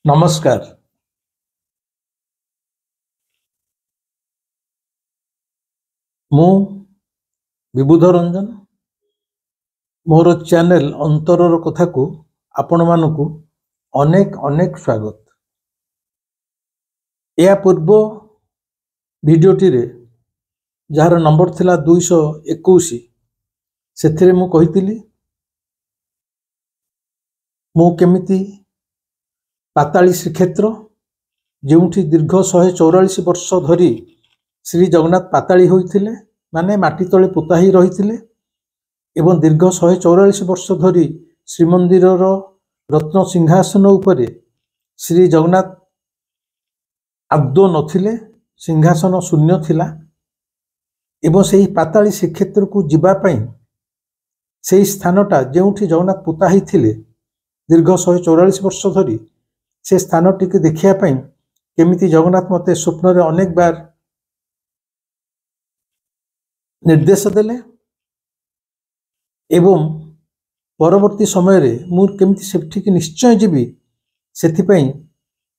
नमस्कार। मु विबुध रंजन मोर चैनल अंतरर कथा को आपण मानकु अनेक अनेक स्वागत। या पूर्व भिडियोटी रे जार नंबर थिला 221 सेथिरे मु कहितिली मु केमिति पाताली श्रीक्षेत्र जोठी दीर्घ 144 वर्ष धरी श्री जगन्नाथ पाताली होइथिले माने माटी तले पोता ही रहिथिले एवं दीर्घ 144 वर्ष धरी श्रीमंदिरर रत्न सिंहासन उपरे श्री जगन्नाथ आदौ नथिले, सिंहासन शून्य थिला एवं सेही पाताली श्रीक्षेत्र को जिबा पई सेही स्थानटा जोठी जगन्नाथ पोता ही थिले दीर्घ 144 वर्ष धरी से स्थानटी के देखिया पई केमिति जगन्नाथ मते स्वप्न रे अनेक बार निर्देश देले एवं परवर्ती समय रे मु केमिति सेठी के निश्चय जीवी सेथि पई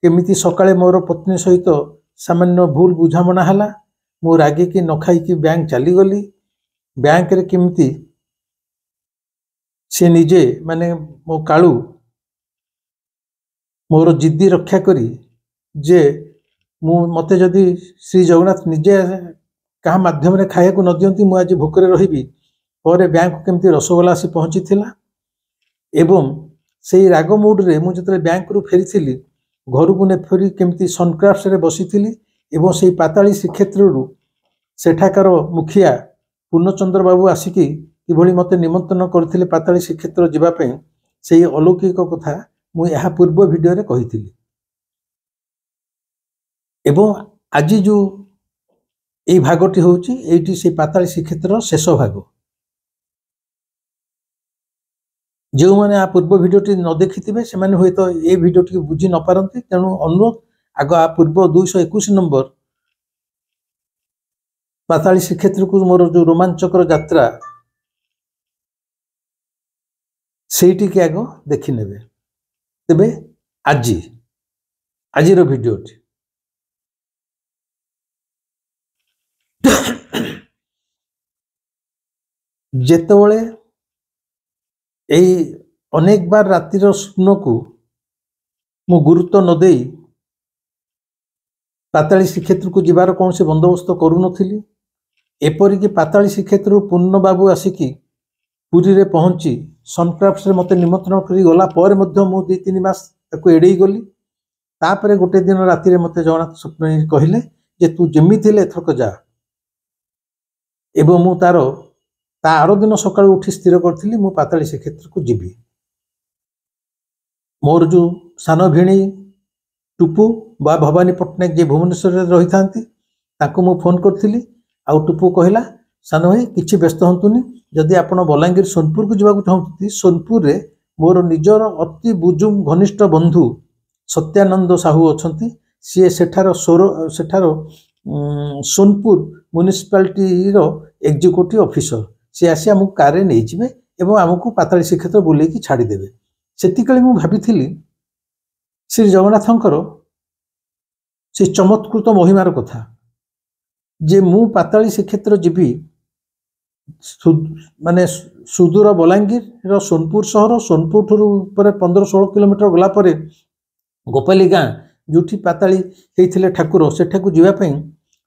केमिति सकाळे मोर पत्नी सहित सामान्य भूल बुझामणा हला। मु रागी की न खाई की बैंक चली गली। बैंक रे केमिति से निजे माने मो काळू मोर जिद्दी रक्षा करी जे मते जदि श्री जगन्नाथ निजे क्या माध्यम रे खाया को न दियंती मु आज भोकरे रहिबी पर बैंक केमती रसगोला आसी पहुंची थिला एवं सेही राग मूड रे मु जतरे बैंक रु फेरिथिली घर को ने फेरी केमती सनक्राफ्ट रे बसिथिली एवं सेही पाताली श्रीक्षेत्र रु सेठाकार मुखिया पूर्णचंद्र बाबू आसिकी किभली मते निमंत्रण करथिले पाताली श्रीक्षेत्र जिबा पई सेही अलौकिक कथा मु यहा पूर्व वीडियो रे कहिथिली एवं आज जो এই ভাগটি হচ্ছে এইটি সেই পাতালী শ্রীক্ষেত্রর শেষ ভাগ। যে মানে আ পূর্ব ভিডিওটি ন দেখিथिबे সেমানে হয়তো এই ভিডিওটি বুঝি ন পারନ୍ତି তেণু অনুরোধ আগ আ পূর্ব 221 নম্বর পাতালী শ্রীক্ষেত্রକୁ মোর जो रोमांचकर यात्रा সেইটিকে আগ দেখি নেবে। তবে আজির ভিডিওটি जेतेबेले अनेक बार रातिर स्वप्न को मु गुरुत्व न देई पाताली श्रीक्षेत्र को जीवार कौन से बंदोबस्त करू नथिली। एपरिक पाताली श्रीक्षेत्र पूर्ण बाबू आसिकी पुरी रे पहुंची सनक्राफ्ट रे मते निमंत्रण करी गला पर मध्य मु 2-3 मास ताको एडई गली। तापरे गोटे दिन रातिर मते जगन्नाथ स्वप्न कहिले जे तू जेमी थिले एथरक जा एवं मु तारो ता आरो दिन सकाळ उठी स्थिर करथिली मु पाताली श्रीक्षेत्र को जीवी। मोर जो सान भिणी टुपू बा भवानी पट्टनायक जे भुवनेश्वर रे रही थांती ताको मु फोन करथिली आ टुपू कहला सान भाई किछि व्यस्त हंतुनी जदि आपण बलांगीर सोनपुर को जीवा को चाहती सोनपुर रे मोर निजर अति बुजुम घनिष्ठ बंधु सत्यानंद साहू अछंती सी सेठार सोनपुर म्युनिसिपालिटी रो एग्जीक्यूटिव ऑफिसर सी आसी आमको कार नहीं जाए एवं आमको पाताली श्रीक्षेत्र बुलेकी छाड़देवे। सेतिकाले मु भाबिथिली श्री जगन्नाथंकर से चमत्कृत महिमार कथा जे मु पाताली श्रीक्षेत्र जीवी माने सुदूर बलांगीर रो सोनपुर सहर सोनपुर ठुर पर 15-16 किलोमीटर गला परे गोपाली गाँ जोठी पाताली होइथिले ठाकुर सेठाकू जीवा पई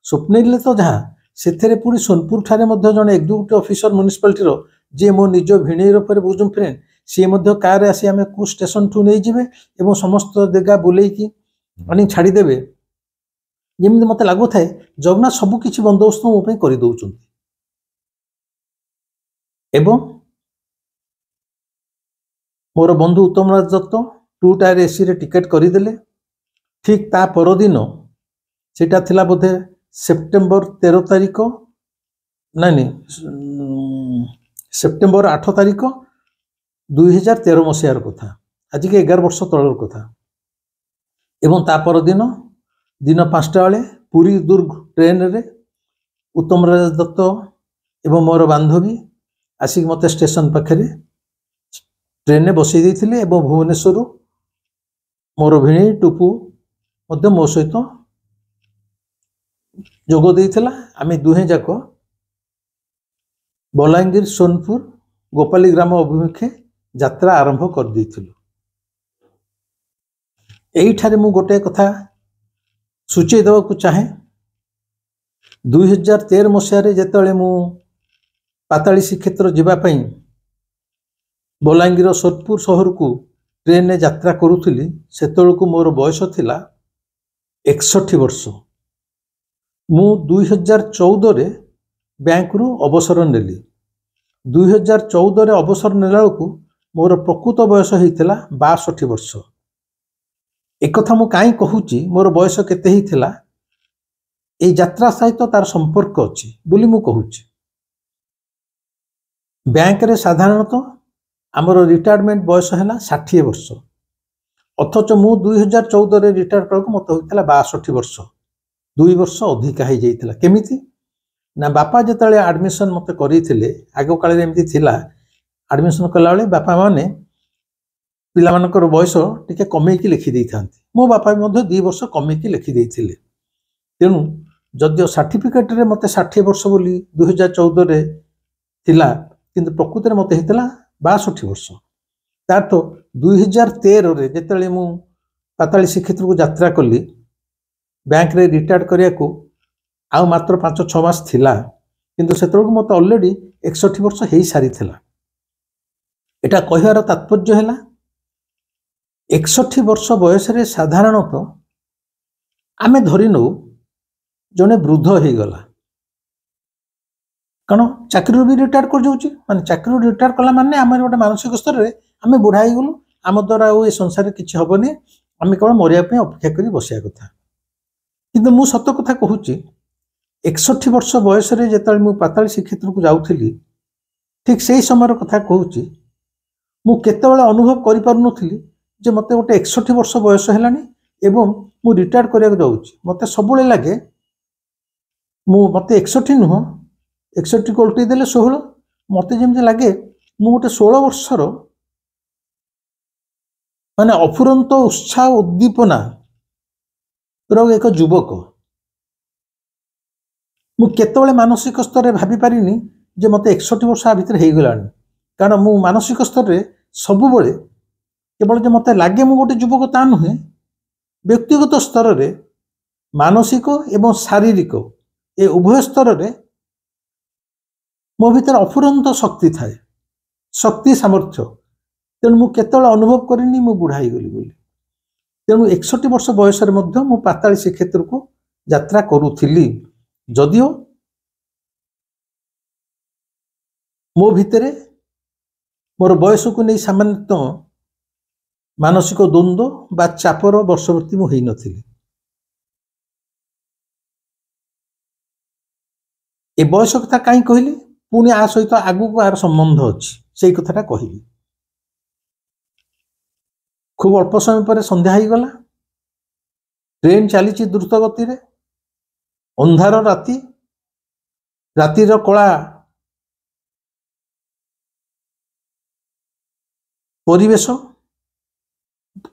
स्वप्न तो जहाँ सेथेरे पूरी सोनपुर ठारे मध्य जने एग्जीक्यूटिव ऑफिसर म्युनिसिपालिटी रो जे मो निज भिणीर पर बुजुम फ्रेंड सी मध्य कार आसी आमे को स्टेशन ठू नहीं जिवे एवं समस्त जगह बुलेई की अनि छाड़ी देबे। जेमि मते लागो थाए जगन्नाथ सब किछि बंदोबस्त मो पे करि दउचंती एवं मोर बंधु उत्तम राज दत्त 2 टायर एसी रे टिकेट करि देले। ठीक ता परदिन सेटा थिला बोधे सेप्टेम्बर 13 तारिख नहीं सेप्टेम्बर 8 तारिख 2013 मसीहार कथा आज के 11 वर्ष तलर कथा एवं ता पर दिन 5टा बेले पुरी दुर्ग ट्रेन रे उत्तम राज दत्त एवं मोर बांधवी आसिक मते स्टेशन पाखे ट्रेन में बसई देथिले एवं भुवनेश्वर मोर भिणी टुपू मध्य मो सहित जोग देइथिला। आमे दुहे जाक बलांगीर सोनपुर गोपाली ग्राम अभिमुखे यात्रा आरंभ कर देइथिलु। एइठारे मु गोटे कथा सूचय देवाकू चाहे। 2013 मसीह जेतले मु पाताली श्रीक्षेत्र जीवाई बलांगीर सोनपुर सहर को ट्रेन में यात्रा करुली सेतलकू मोर बयस थिला 61 वर्ष। मु 2014 बैंक रु अवसर नेली। 2014 अवसर नेला बेलू मोर प्रकृत बयस होता 62 वर्ष। एक कथा मु काई कहूची मोर बयस केते ही थिला ए यात्रा सहित तार संपर्क अछि बोली मु कहूची। बैंक रे साधारणतः आमर रिटायरमेंट बयस है 60 वर्ष, अथच मु 2014 रिटायर कर मत होता 62 वर्ष। 2 वर्ष अधिका हो जाता। केमिति ना बापा जिते आडमिशन मत करते आग काल एमती थिला आडमिशन कला बेले बापा माने पिला मानकर बयस टिके कमेकी लिखि देई थांती। मो बापा भी 2 वर्ष कमेकी लिखि देइथिले। तेणु जदियो सर्टिफिकेट रे मते 60 वर्ष बोली 2014 रे थिला किंतु प्रकृत रे मते हितला 62 वर्ष। तार तो 2013 रे जेतले मु पाताली श्रीक्षेत्र को यात्रा कली बैंक रे रिटायर करिया को आउ मात्र 5-6 मास थिला किंतु सेतरको मते ऑलरेडी 61 वर्ष हेई सारी थिला। एटा कहवार तात्पर्य हैला 61 वर्ष बयस रे साधारणतः आमे धरि नौ जने वृद्ध हो गला कारण चाकरी भी रिटायर कर जाउची माने चाकरी रिटायर कला माने आम गोटे मानसिक स्तर रे आमे बुढ़ा हो गलु आम द्वारा ए संसार किछि हबनी आमे केवल मरिया पे अपेक्षा करी बसिया कथा। किंतु मु सत कथा कहूची 61 वर्ष बयस रे जेतल मु पाताली श्रीक्षेत्र को जाउथली ठीक सेही समय कथा कहूची मु केतेबेले अनुभव करि पारु नथली जे मते गोटे 61 वर्ष बयस हेलानी एवं मु रिटायर करिया जाउची। मते सबले लागे मते 61 नुह 61 को उल्टी देले 16 मते जेमते लागे मु गोटे 16 वर्षर माने अफुरंत उत्साह उद्दीपना एक युवक। मु केतेबेले मानसिक स्तर रे भाबी पारिनी जे मते 61 वर्ष आ भितर हेई गलानी कारण मु मानसिक स्तर रे सबुबले केवल जे मते लागे मु गोटे युवक ता नुहे व्यक्तिगत स्तर रे मानसिक एवं शारीरिक ए उभय स्तर रे मो भीतर अफुरंत शक्ति थाए शक्ति सामर्थ्य। तेणु मु केतल अनुभव करिनी मु बुढ़ाई गली बोली। तेणु 61 वर्ष बयस रे मध्य मु पाताली श्रीक्षेत्र को यात्रा करूथिली जदियो मो भितरे मोर बयस को नहीं सामान्य मानसिक द्वंद्व बा चापर वर्षवर्ती मु हेई नथिली। ए बयस कथा कहीं कहली पुणी आ सहित आगु को आर संबंध अच्छी से कथाटा कहली। खूब अल्प समय पर संध्या हो गला। ट्रेन चली द्रुत गति रे अंधार राति रातिर कला परिवेश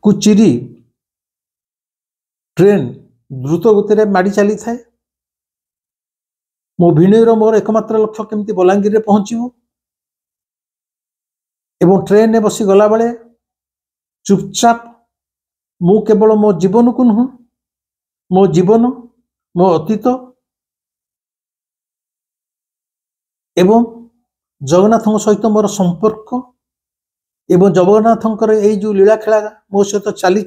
को चिरी ट्रेन द्रुत गति रे माड़ी चली थाए। मो भिणीर मोर एकमात्र लक्ष्य केमती बलांगीर रे पहुंचबो एवं ट्रेन ने बसी गला बेले चुपचाप मु केवल मो जीवन को नुह मो जीवन मो अतीत एवं जगन्नाथ सहित मोर संपर्क एवं जगन्नाथंकर ए जो लीला खेला मो सहित चली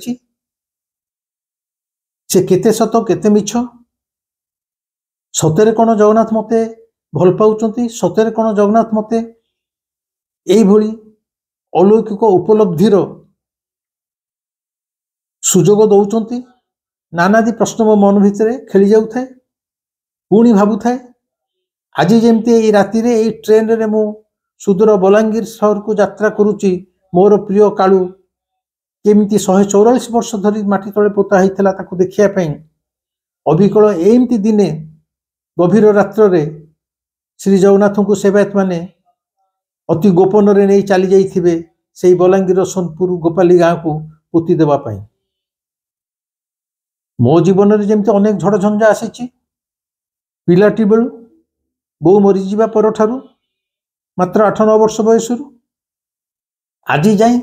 से केते सत केते मिछ सତରେ कौन जगन्नाथ मते भल पाउचंती सତରେ कौन जगन्नाथ मते एई भली अलौकिक उपलब्धिर सुजोग दौचंती नानादी प्रश्न मो मन भितरे खेली जाउ थाए। पुणी भाबु थाए आज जेमती एई राति रे एई ट्रेन रे मु सुदूर बलांगीर शहर को यात्रा करूची मोर प्रिय कालू केमिति 144 वर्ष धरी माटी तले पोता होइथिला ताकू देखिया पई अबिकल एमती दिने गभीर रात्र रे श्री जगन्नाथ को सेवायत माने अति गोपन रे नहीं चली जाइथिबे सेई बलांगीर सोनपुर गोपाली गाँव को पोती देवा पाई। मो जीवन में जमी अनेक झड़ झंझा आसी पिलाटी बेलू बो मरीजा पर ठारू मात्र 8-9 वर्ष बयस आज जाए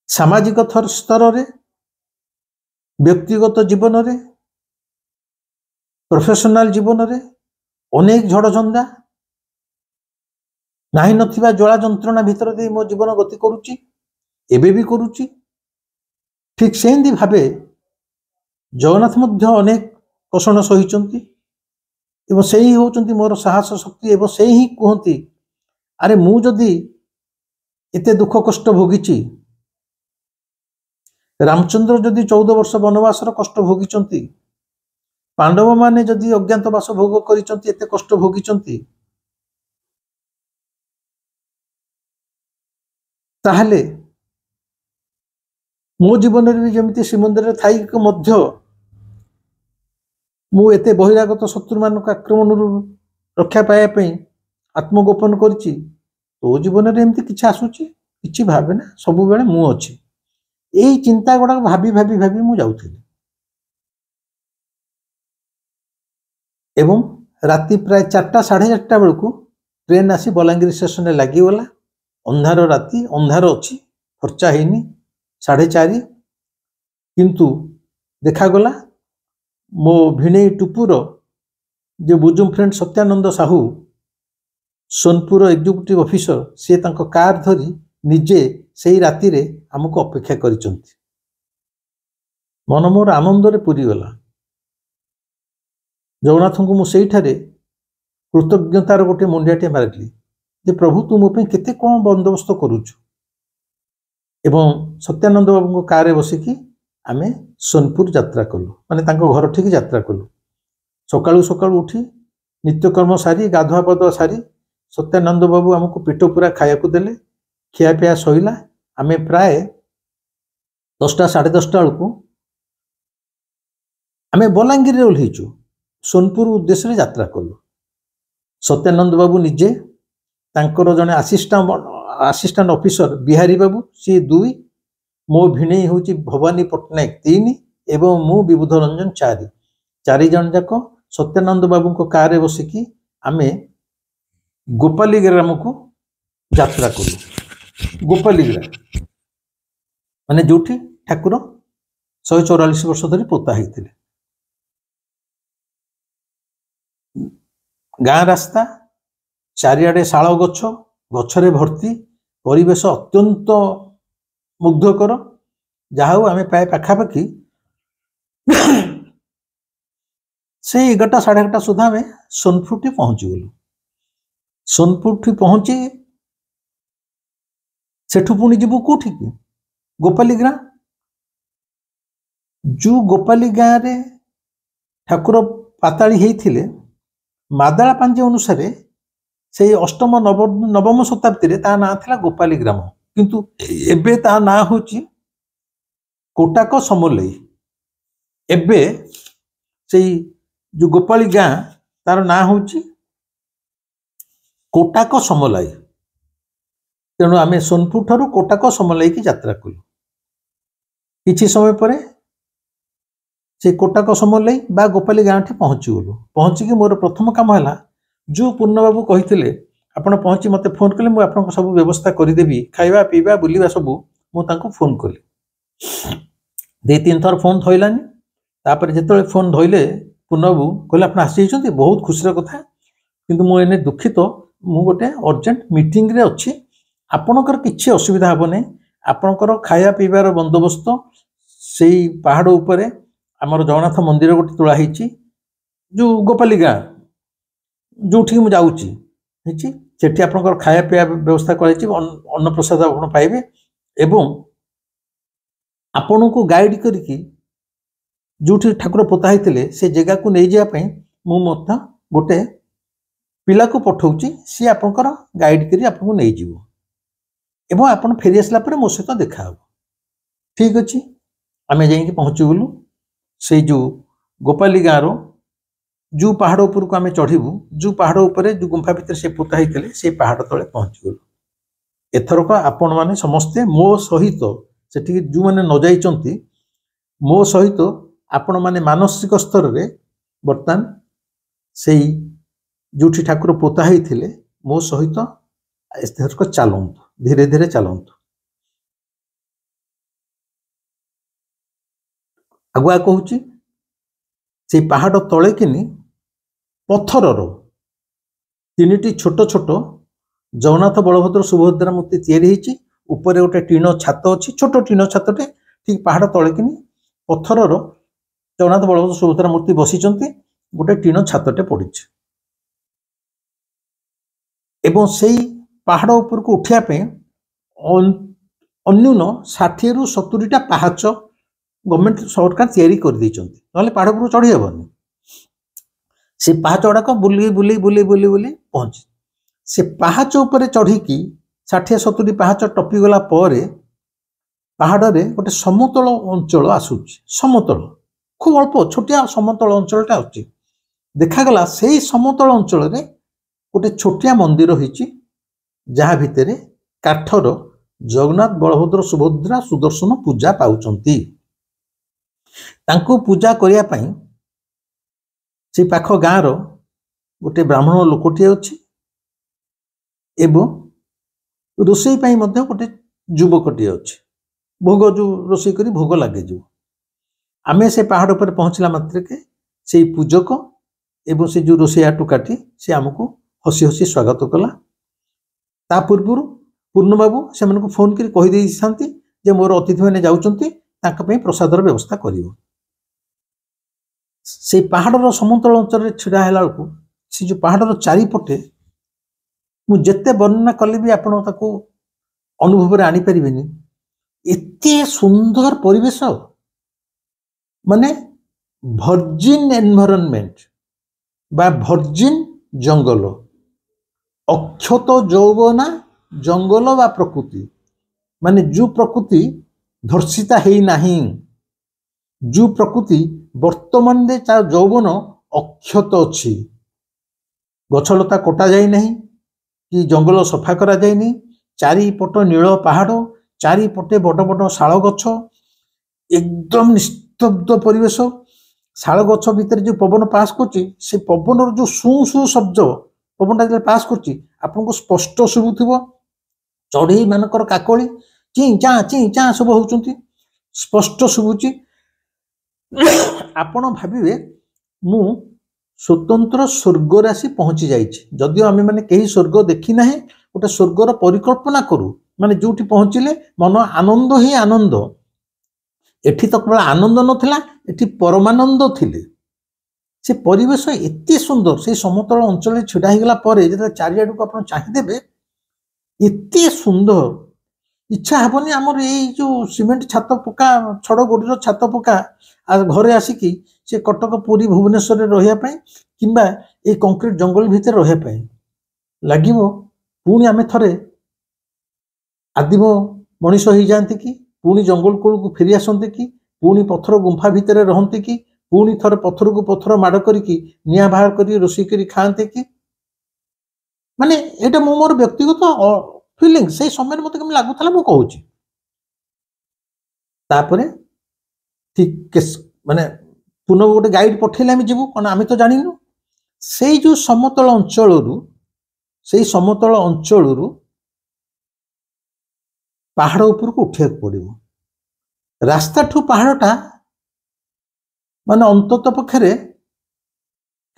सामाजिक स्तर में व्यक्तिगत जीवन में प्रोफेशनल जीवन में अनेक झड़ झंझा नाही नथिबा ज्वाला जंत्रणा भितर दे मो जीवन गति करुच्ची एबे भी करुच्ची। ठीक सेंदी भावे जगन्नाथ मध्य अनेक कषण सहिचंती एवं से ही होचंती मोर साहस शक्ति एवं से ही कहती अरे मु जदि एते दुख कष्ट भोगी रामचंद्र जदि 14 वर्ष वनवासर कष्ट भोगी पांडव माने जदि अज्ञातवास भोग करिसंती एते कष्ट भोगी ताहले मो जीवन में भी जमी श्रीमंदिर थाई मध्य मु एते बहिरागत शत्रु मान आक्रमण रक्षा पाइबा आत्मगोपन करिछि तो जीवन में एमती किछि आसुछि किछि भावे ना सब बेले मु अछि एई चिंता गुडा भाबी भाबी भाबी मु जाउथिली एवं राति प्राय 4:30 बेलू ट्रेन आसी बलांगीर स्टेशन लगिगला अंधार राति अंधार अच्छी फर्चा हैनी 4:30 किंतु देखागला मो भिणई टुपुर जे बुजुम friend Satyananda Sahu Sonepur executive officer सी तांको कार धरी निजे सेही राति रे हमको अपेक्षा करिसंती मन मोर आनंद रे पूरी गला। जगन्नाथ को मुझे कृतज्ञतार गोटे मुंडियाटे मारिली जे प्रभु तू मो केते कौन बंदोबस्त करुचु एवं सत्यानंद बाबू कार बसिकी आमे सोनपुर यात्रा कलु माने तांको घर ठीक यात्रा कलु सकाळु सकाळु उठी नित्यकर्म सारी गाधुआ पाधुआ सारी सत्यानंद बाबू आमको पेट पूरा खाया को देले खिया पिया सईला आमे प्राय 10टा 10:30 बेलू आमे बलांगीर रे ओल्हीचु सोनपुर उद्देश्य यात्रा कलु सत्यानंद बाबू निजे तांकर जने असिस्टेंट ऑफिसर बिहारी बाबू सी 2 मो भिणई हूँ भवानी पट्टनायक 3 एवं मु विबुध रंजन 4 जन जाक सत्यानंद बाबू को कार बसिकी आमे गोपाली ग्राम को यात्रा कलु गोपाली ग्राम माने जोठी ठाकुर 144 वर्ष धरी पोता होते गाँ रास्ता चारिआडे शाल गछ गछरे भर्ती परिवेश अत्यंत मुग्धकर जहाँ आम प्राय पाखापाखि से 11टा 11:30 सुधा आम सोनपुर टी पहुँची गलु सोनपुर टी पहुँची सेठू पुणी जीवु कौटी की गोपाली गाँ जो गोपाली गाँव रे ठाकुर पाताली होते मादाला पांजे अनुसार से 8म 9म शताब्दी ता ना था गोपाली ग्राम किंतु एबे ता ना होची कोटाक समलई एबे से जो गोपाली गाँ तार ना होची कोटाक समलाई तेणु आमे सोनपुर ठारू कोटाक समलाई की यात्रा कलु किछि समय परे से कोटाक समलई बा गोपाली गाँ ठी पहुँची गलु पहुँचिकी मोर प्रथम काम है जो पूर्ण बाबू कही आपण पहुँची मते फोन कले मु आपन सब व्यवस्था करदेवी खाइबा पीबा बुलिबा सब मु तांको फोन कली 2-3 थर फोन धइलानी तापर जेतले फोन धइले पूर्ण बाबू कहले आपण आसी जइछन्ती बहुत खुशीर कथा किंतु मु एने दुखित मु गोटे अर्जेंट मीटिंग रे अछि आपणकर किछि असुविधा हबो नै आपणकर खाइबा पीबार बंदोबस्त सेई पहाड़ ऊपर आमर जगन्नाथ मंदिर गोटे तोला होती जो गोपाली गाँ जो मुझे जाऊँगी सेठी आपंकर खाया पीया व्यवस्था कर अन्न प्रसाद आप पाइबे एवं आपण को गाइड करके जो ठाकुर पोता होते से जगह को नहीं जावाई मुझे गोटे पिला को पठाऊँगी सी आपंकर गाइड कर आपको नहीं जीव एवं आप फेरी आसला मो सहित देखा ठीक अच्छे आम जा पहुँची गलु से जो गोपाली गाँव जो पहाड़ उपर को आम चढ़ू जो पहाड़ उपर जो गुंफा भितर से पोता होते से पहाड़ तले पहुँची गलु एथरक आपण मैंने समस्ते मो सहित से जो मैंने न जाइंट मो सहित आपण माने मानसिक स्तर रे बर्तमान सेई जोठी ठाकुर पोता होइथिले मो सहित एस्थर को चलंतु धीरे धीरे चलंतु आगुआ कहूची से पहाड़ तले किनी पत्थरर तीनिटी छोट छोट जगन्नाथ बलभद्र सुभद्रा मूर्ति तैयारी होती ऊपर गोटे टीण छात अच्छी छोट टीण छातटे ठीक पहाड़ तले किनी पत्थरर जगन्नाथ बलभद्र सुभद्रा मूर्ति बसी गोटे टीण छातटे पड़ी एवं से पहाड़ उपर को उठापे अन्यून 60 रु 70टा पाहाच गवर्नमेंट सरकार तैयारी कर ना पहाड़ पर चढ़ी हेबनी से पाहाच गुड़ाक बुले बुले बुले बुले बुले पहुँच से पाहाच उपर चढ़ी 60-70 पाहाच टपी गला पहाड़ रे गोटे समतल अंचल आसूची समतल खूब अल्प छोटिया समतल अंचलटा आसूची देखागला से समतल अंचल रे गोटे छोटिया मंदिर होइची जहाँ भितर काठर जगन्नाथ बलभद्र सुभद्रा सुदर्शन पूजा पाउचंती तांको पूजा करिया पई से पाख गाँव रो गोटे ब्राह्मण लोकटी अछि एवं रोसई पई मध्य गोटे युवकटी अछि भोग जो रोसई करी भोग लागे जो आमे से पहाड़ पर पहुँचला मात्र के से पूजक एवं से जो रोसैया टुकाटी से आमको हसी हसी स्वागत कला ता पूर्व पूर्ण बाबू से फोन कर कही दे थांती जे मोर अतिथि मैंने जाउचंती तांका पई प्रसादर व्यवस्था करिवो से पहाड़र समतल अंचल रे छिड़ा हैला को से जो पहाड़र चारिपटे मु जेते वर्णना कले भी आपण ताको अनुभव रे आनी परिबेनी एते सुंदर परिवेश माने वर्जिन एनवायरनमेंट बा वर्जिन जंगल अक्षत यौवना जंगल बा प्रकृति माने जो प्रकृति धर्षिता है नहीं जो प्रकृति वर्तमान रे तार यौवन अक्षत अच्छी गछलता कटा जाए नहीं कि जंगल सफा करा जाए नहीं चारिपट नील पहाड़ चारिपटे बड़ बड़ शाल गछ एकदम निस्तब्ध परिवेश शाल गछ भितर जो पवन पास करछि से पवन जो सु सु शब्द पवन टा पास करछि आपको स्पष्ट शुभुथिबो चढ़ई मानकर काकली ची चा सब होउचंती स्पष्ट शुभुची आपण भाविबे मु स्वतंत्र स्वर्ग राशि पहुंची जाइछि जदियो आमे माने केही स्वर्ग देखि नाही गोटे स्वर्गर परिकल्पना करू माने जोठी पहुंचिले मन आनंद ही आनंद एठी तो केवल आनंद नथिला एठी परमानंद थिले से परिवेश एते सुंदर से समतल अंचल छिड़ा हिगला परे जेता चारियाडू को आपण चाहि देबे एते सुंदर इच्छा हेबनी आमर ये जो सीमेंट छात पक्का छड़ गोडीर छात पक्का घरे आसिकी से कटक पुरी भुवनेश्वर रहिया पई किंबा ए कंक्रीट जंगल भितर रहिया पई लागिवो पुणी आमे थरे आदिम मनीष हो जाती कि पुणी जंगल कूल को फेरी आसते कि पुणी पत्थर गुंफा भितर रहते कि पुणी थरे पत्थर को पत्थर माड़ करिकी निया बाहर करी रोषेई करी खाते कि माने एटा मो मोर व्यक्तिगत फीलिंग से समय मत कम लगुला मु कहूँ तापरे ठीक माने पुनः गोटे गाइड पठेले आम जीवु कौन आम तो जानिनु से जो समतल अंचल पहाड़ ऊपर को उठा पड़ो रास्ता ठू पहाड़टा माने अंतत पक्षे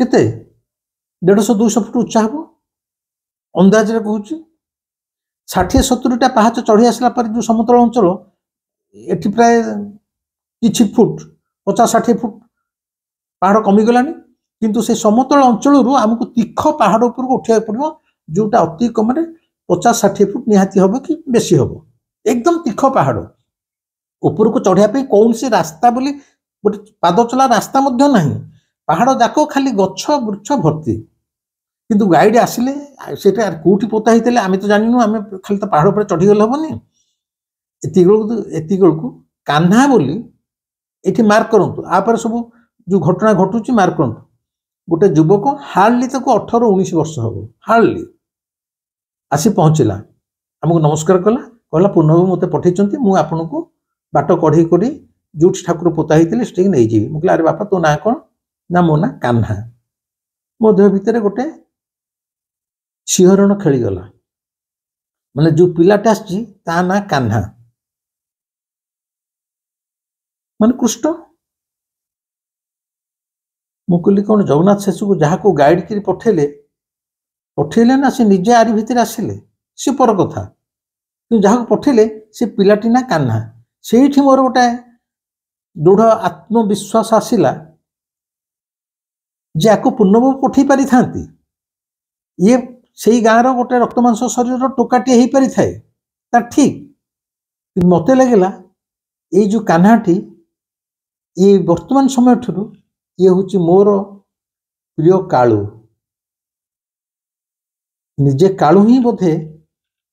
केते 150-200 फुट उच्चा हम अंदाज कहूँ 60-70टा पाहाच चढ़ी आसला पर जो समतल अंचल एटी प्राय किछि फुट 50-60 फुट पहाड़ कमिगलानी किंतु से समतल अंचल आमको तीख पहाड़ उपर को उठा पड़ो जोटा अति कम 50-60 फुट निहाती हम कि बेसी हम एकदम तीख पहाड़ ऊपर को चढ़ाई कौन से रास्ता बोली गोटे पाद चला रास्ता नहीं पहाड़ जाक खाली गछ वृक्ष भर्ती किंतु गाइड आसिले सेटा कोठी पोता होते आम तो जानिनु आम खाली तो पहाड़ पर चढ़ीगले हेनी एति को कान्हा बोली ये मार्क करूँ आपर सब जो घटना घटुची मार्क करूँ गोटे युवक हार्डली तक 18-19 वर्ष हम हार्डली आसी पहुँचला आमको नमस्कार कला कहला पूर्णबाबू मत पठे मुझे आपन को बाट कढ़ी कढ़ी जो ठाकुर पोता होते से नहीं जी। मुझे अरे बापा तो ना कौन ना मो ना कान्हा। मो देह भितर गोटे शिहरण खेलीगला माने जो पिलाटा ता ना कान्हा माने कृष्ण। मुझे कौन जगन्नाथ शेषु को जहाँ को गाइड कर पठेले ना से निजे आरी भितर आसिले सी पर कथा जहाँ को पठेले से पिलाटी ना कान्हा से मोर गोटे दृढ़ आत्मविश्वास आसला जे आपको पूर्णबाबू पठे पारि था ये से गाँव गोटे रक्तमांस शरीर टोकाटे हो पारि थाए ठीक मत लगला ये जो कान्हाटी ये वर्तमान समय ठुरु ये हूँ मोर प्रिय कालू निजे कालू ही बोधे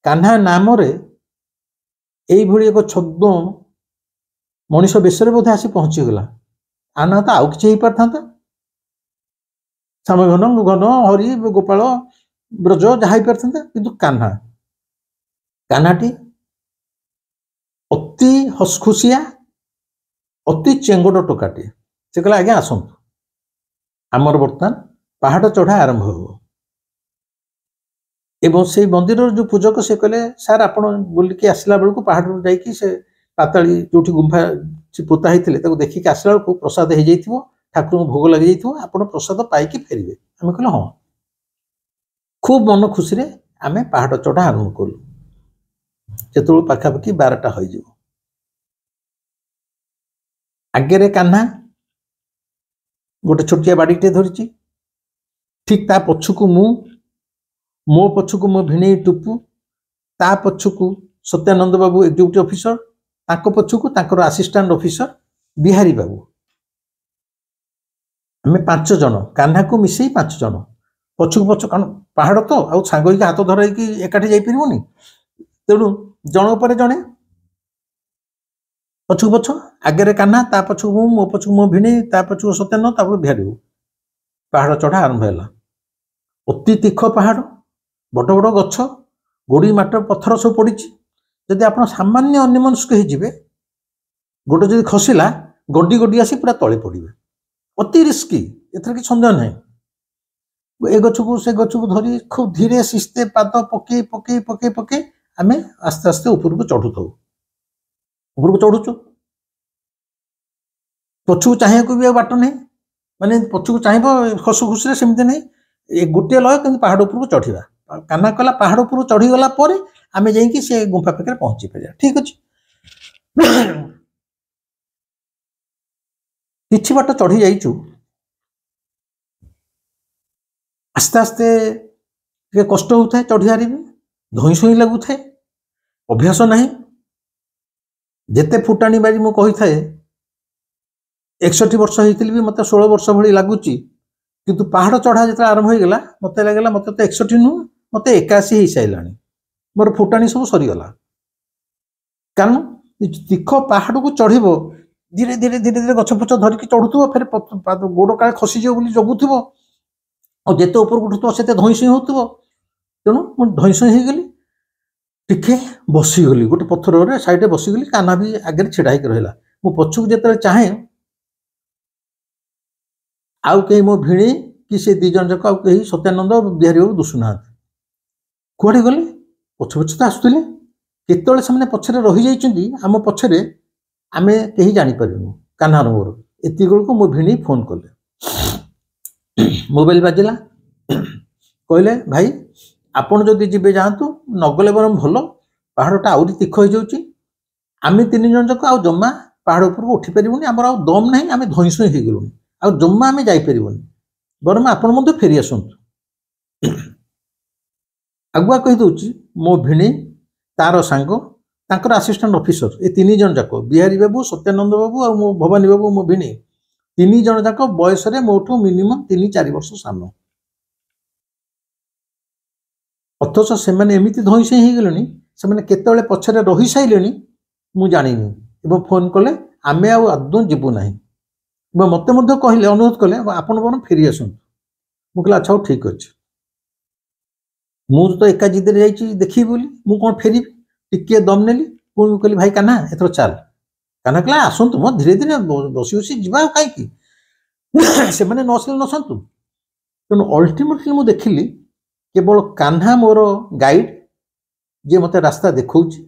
कान्हा नाम एक छद्म मनीष बेशरे बोधे आसी पहुंचीगला आना तो आउ कि पार था श्याम घन घन हरि गोपाल ब्रज जहाँ पार था किंतु कान्हाटी अति हसखुसिया अति चेंगड़ टोकाटे से कहला आज्ञा आसतु आमर बर्तमान पहाड़ चढ़ा आरंभ हो एवं से मंदिर जो पूजक से कहले सार आप बुलिकी आसला बेलू पहाड़ जाकि से पाताली जो गुंफा से पोता होते देखिक आसला बेलू प्रसाद हो जाइए ठाकुर को भोग लगे आप प्रसाद पाइकी फेरबे आम कहले हाँ खूब मन खुशी आम पहाड़ चढ़ा आरंभ कलु जो पाखापाखि 12टा हो आगे कान्हा गोटे छोटिया बाड़ीटे धरी ठीक ता पछकू मो पछकू मो भिणेई टुपू ता पछकू सत्यानंद बाबू एग्जीक्यूटिव ऑफिसर ताको पछकू ताकर असिस्टेंट ऑफिसर बिहारी बाबू आम 5 जन कान्हा को मिसई 5 जन पछकू पछ कारण पहाड़ तो आ सांग हाथ धरकी एकाठी जापरनी तेणु जन पर जड़े पछकू पछ आगे कान्हा ता पछकू मो पछकू मो भिणेई ता पछकू सत्यानंद तापर बिहारी बाबू पहाड़ चढ़ा आरंभ है अति तीख पहाड़ बड़ बड़ गछ गोड़ी माट पत्थर सब पड़ी जदि आप सामान्य अन्यमनस्क हो गोटे जब खसला गड्डी गड्डी आसी पूरा तले पड़े अति रिस्की एथर कि सन्देह ना ए गछ को से गछ को धरी खूब धीरे सिस्ते पाद पके पके पके पके आम आस्ते आस्ते ऊपर को चढ़ू था ऊपर को चढ़ुचु पछू चाहिए को भी बाट नहीं माने पछू चाहिए खसु खुशी सेमती नहीं गोटे लय कि पहाड़ ऊपर को चढ़ा कान्हा कला पहाड़ ऊपर चढ़ी गला आम जाइए से गुंफा पाखे पहुंची पार ठीक अच्छे किछि बाट चढ़ी जाइचु आस्ते आस्ते कष्ट होता है चढ़ी हारि धई सई लगुए अभ्यास ना जिते फुटाणी बारी मु कही थाए 61 वर्ष होती भी मत 16 वर्ष भाई लगुच किंतु पहाड़ चढ़ा जो आरंभ हो गला मत लगेगा मत तो 61 नुह मत 81 हो सारा मोर फुटाणी सब सरीगला कारण तीख पहाड़ को चढ़ धीरे धीरे धीरे धीरे गछ फछ धरिकी चढ़ुव फिर गोड़ काले खसीज बोली जगुव और जिते ऊपर उठुव से धईसई हो तेणु मुझे धईसई हो गली टिके बसीगली गोटे पत्थर साइड बसीगली कान्हा भी आगे छिड़ा होकर रहा मो पछक जो चाहे आउ कहीं मो भिणी कि से 2 जन जाक आउ कहीं सत्यानंद बिहारी बाबू दुसुना कौड़े गले पछ पछ तो आसुले केतले से पछरे रही जाइछन्ती आम पछरे आमे कहीं जानीपारूँ कान्हार मोर एति बेलू मो भिणी फोन कले मोबाइल बाजिला कहले भाई आपण जदि जीवे जातु नगले बर भल पहाड़टा आउरी तीख हो जाऊँगी आम 3 जन जाक आउ जमा पहाड़ उपर उठी पारूनी आम आ दम ना आम धईसई हो गलुनी आ जमा आम जापरबनी बरम आपण फेरी आसतु आगुआ कहीदे मो भिणी तार सांग तांकर असिस्टेंट ऑफिसर ये 3 जन जाक बिहारी बाबू सत्यानंद बाबू और मो भवानी बाबू मो भिणी 3 जन जाक बयस मोठू मिनिमम 3-4 वर्ष सान अथच से एमती धईसई हो गले से केतले पछरे रही सारे मु जानी फोन कले आमे आदौ जीवु ना मत कहले अनुरोध कले आपण बरम फेरी आसतु मुझे अच्छा हो ठीक अच्छे मुझे तो एका जिदे जाइए देखी बोली मु कौन फेरी टिके दम नेली पुणी कहली भाई कान्हा एथर चल କାହ୍ନା କହିଲା ଆସନ୍ତୁ ମୋ ଧୀରେ ଧୀରେ ବସି ବସି ଯିବା କାହିଁକି ସେମାନେ ନ ଆସିଲେ ନସନ୍ତୁ। ତେଣୁ ଅଲ୍ଟିମେଟଲି ମୁଁ ଦେଖିଲି କେବଳ କାହ୍ନା ମୋର ଗାଇଡ୍, ଯିଏ ମୋତେ ରାସ୍ତା ଦେଖାଉଛି,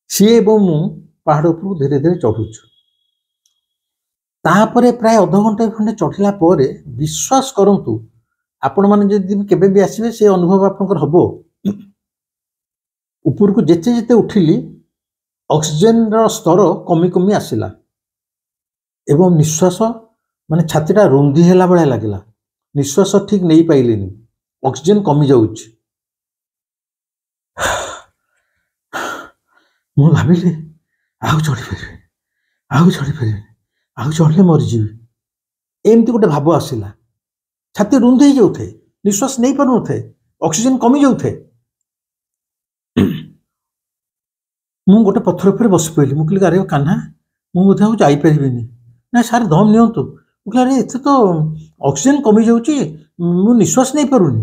ସିଏ ଏବଂ ମୁଁ ପାହାଡ଼ ଉପରକୁ ଧୀରେ ଧୀରେ ଚଢ଼ୁଛୁ। ତାପରେ ପ୍ରାୟ ଅଧଘଣ୍ଟେ ଖଣ୍ଡେ ଚଢ଼ିଲା ପରେ ବିଶ୍ୱାସ କରନ୍ତୁ, ଆପଣମାନେ ଯଦି କେବେ ବି ଆସିବେ ସେ ଅନୁଭବ ଆପଣଙ୍କର ହବ। ଉପରକୁ ଯେତେ ଯେତେ ଉଠିଲି ଅକ୍ସିଜେନର ସ୍ତର କମି କମି ଆସିଲା ଏବଂ ନିଶ୍ୱାସ ମାନେ ଛାତିଟା ରୁନ୍ଧି ହେଲା ଭଳିଆ ଲାଗିଲା। ନିଶ୍ୱାସ ଠିକ ନେଇପାଇଲିନି, ଅକ୍ସିଜେନ କମି ଯାଉଛି। ମୁଁ ଭାବିଲି ଆଉ ଚଢ଼ିପାରିବିନି, ଆଉ ଚଢ଼ିପାରିବିନି, ଆଉ ଚଢ଼ିଲେ ମରିଯିବି। ଏମିତି ଗୋଟେ ଭାବ ଆସିଲା। ଛାତି ରୁନ୍ଧି ହେଇଯାଉଥାଏ, ନିଶ୍ୱାସ ନେଇପାରୁନଥାଏ, ଅକ୍ସିଜେନ କମି ଯାଉଥାଏ। ମୁଁ ଗୋଟେ ପଥର ଉପରେ ବସି ପଡ଼ିଲି। ମୁଁ କହିଲି ଆରେ କାହ୍ନା, ମୁଁ ବୋଧେ ଆଉ ଯାଇପାରିବିନି। ନା ସାର୍ ଦମ୍ ନିଅନ୍ତୁ। ମୁଁ କହିଲି ଆରେ ଏତେ ତ ଅକ୍ସିଜେନ କମି ଯାଉଛି, ମୁଁ ନିଶ୍ୱାସ ନେଇପାରୁନି,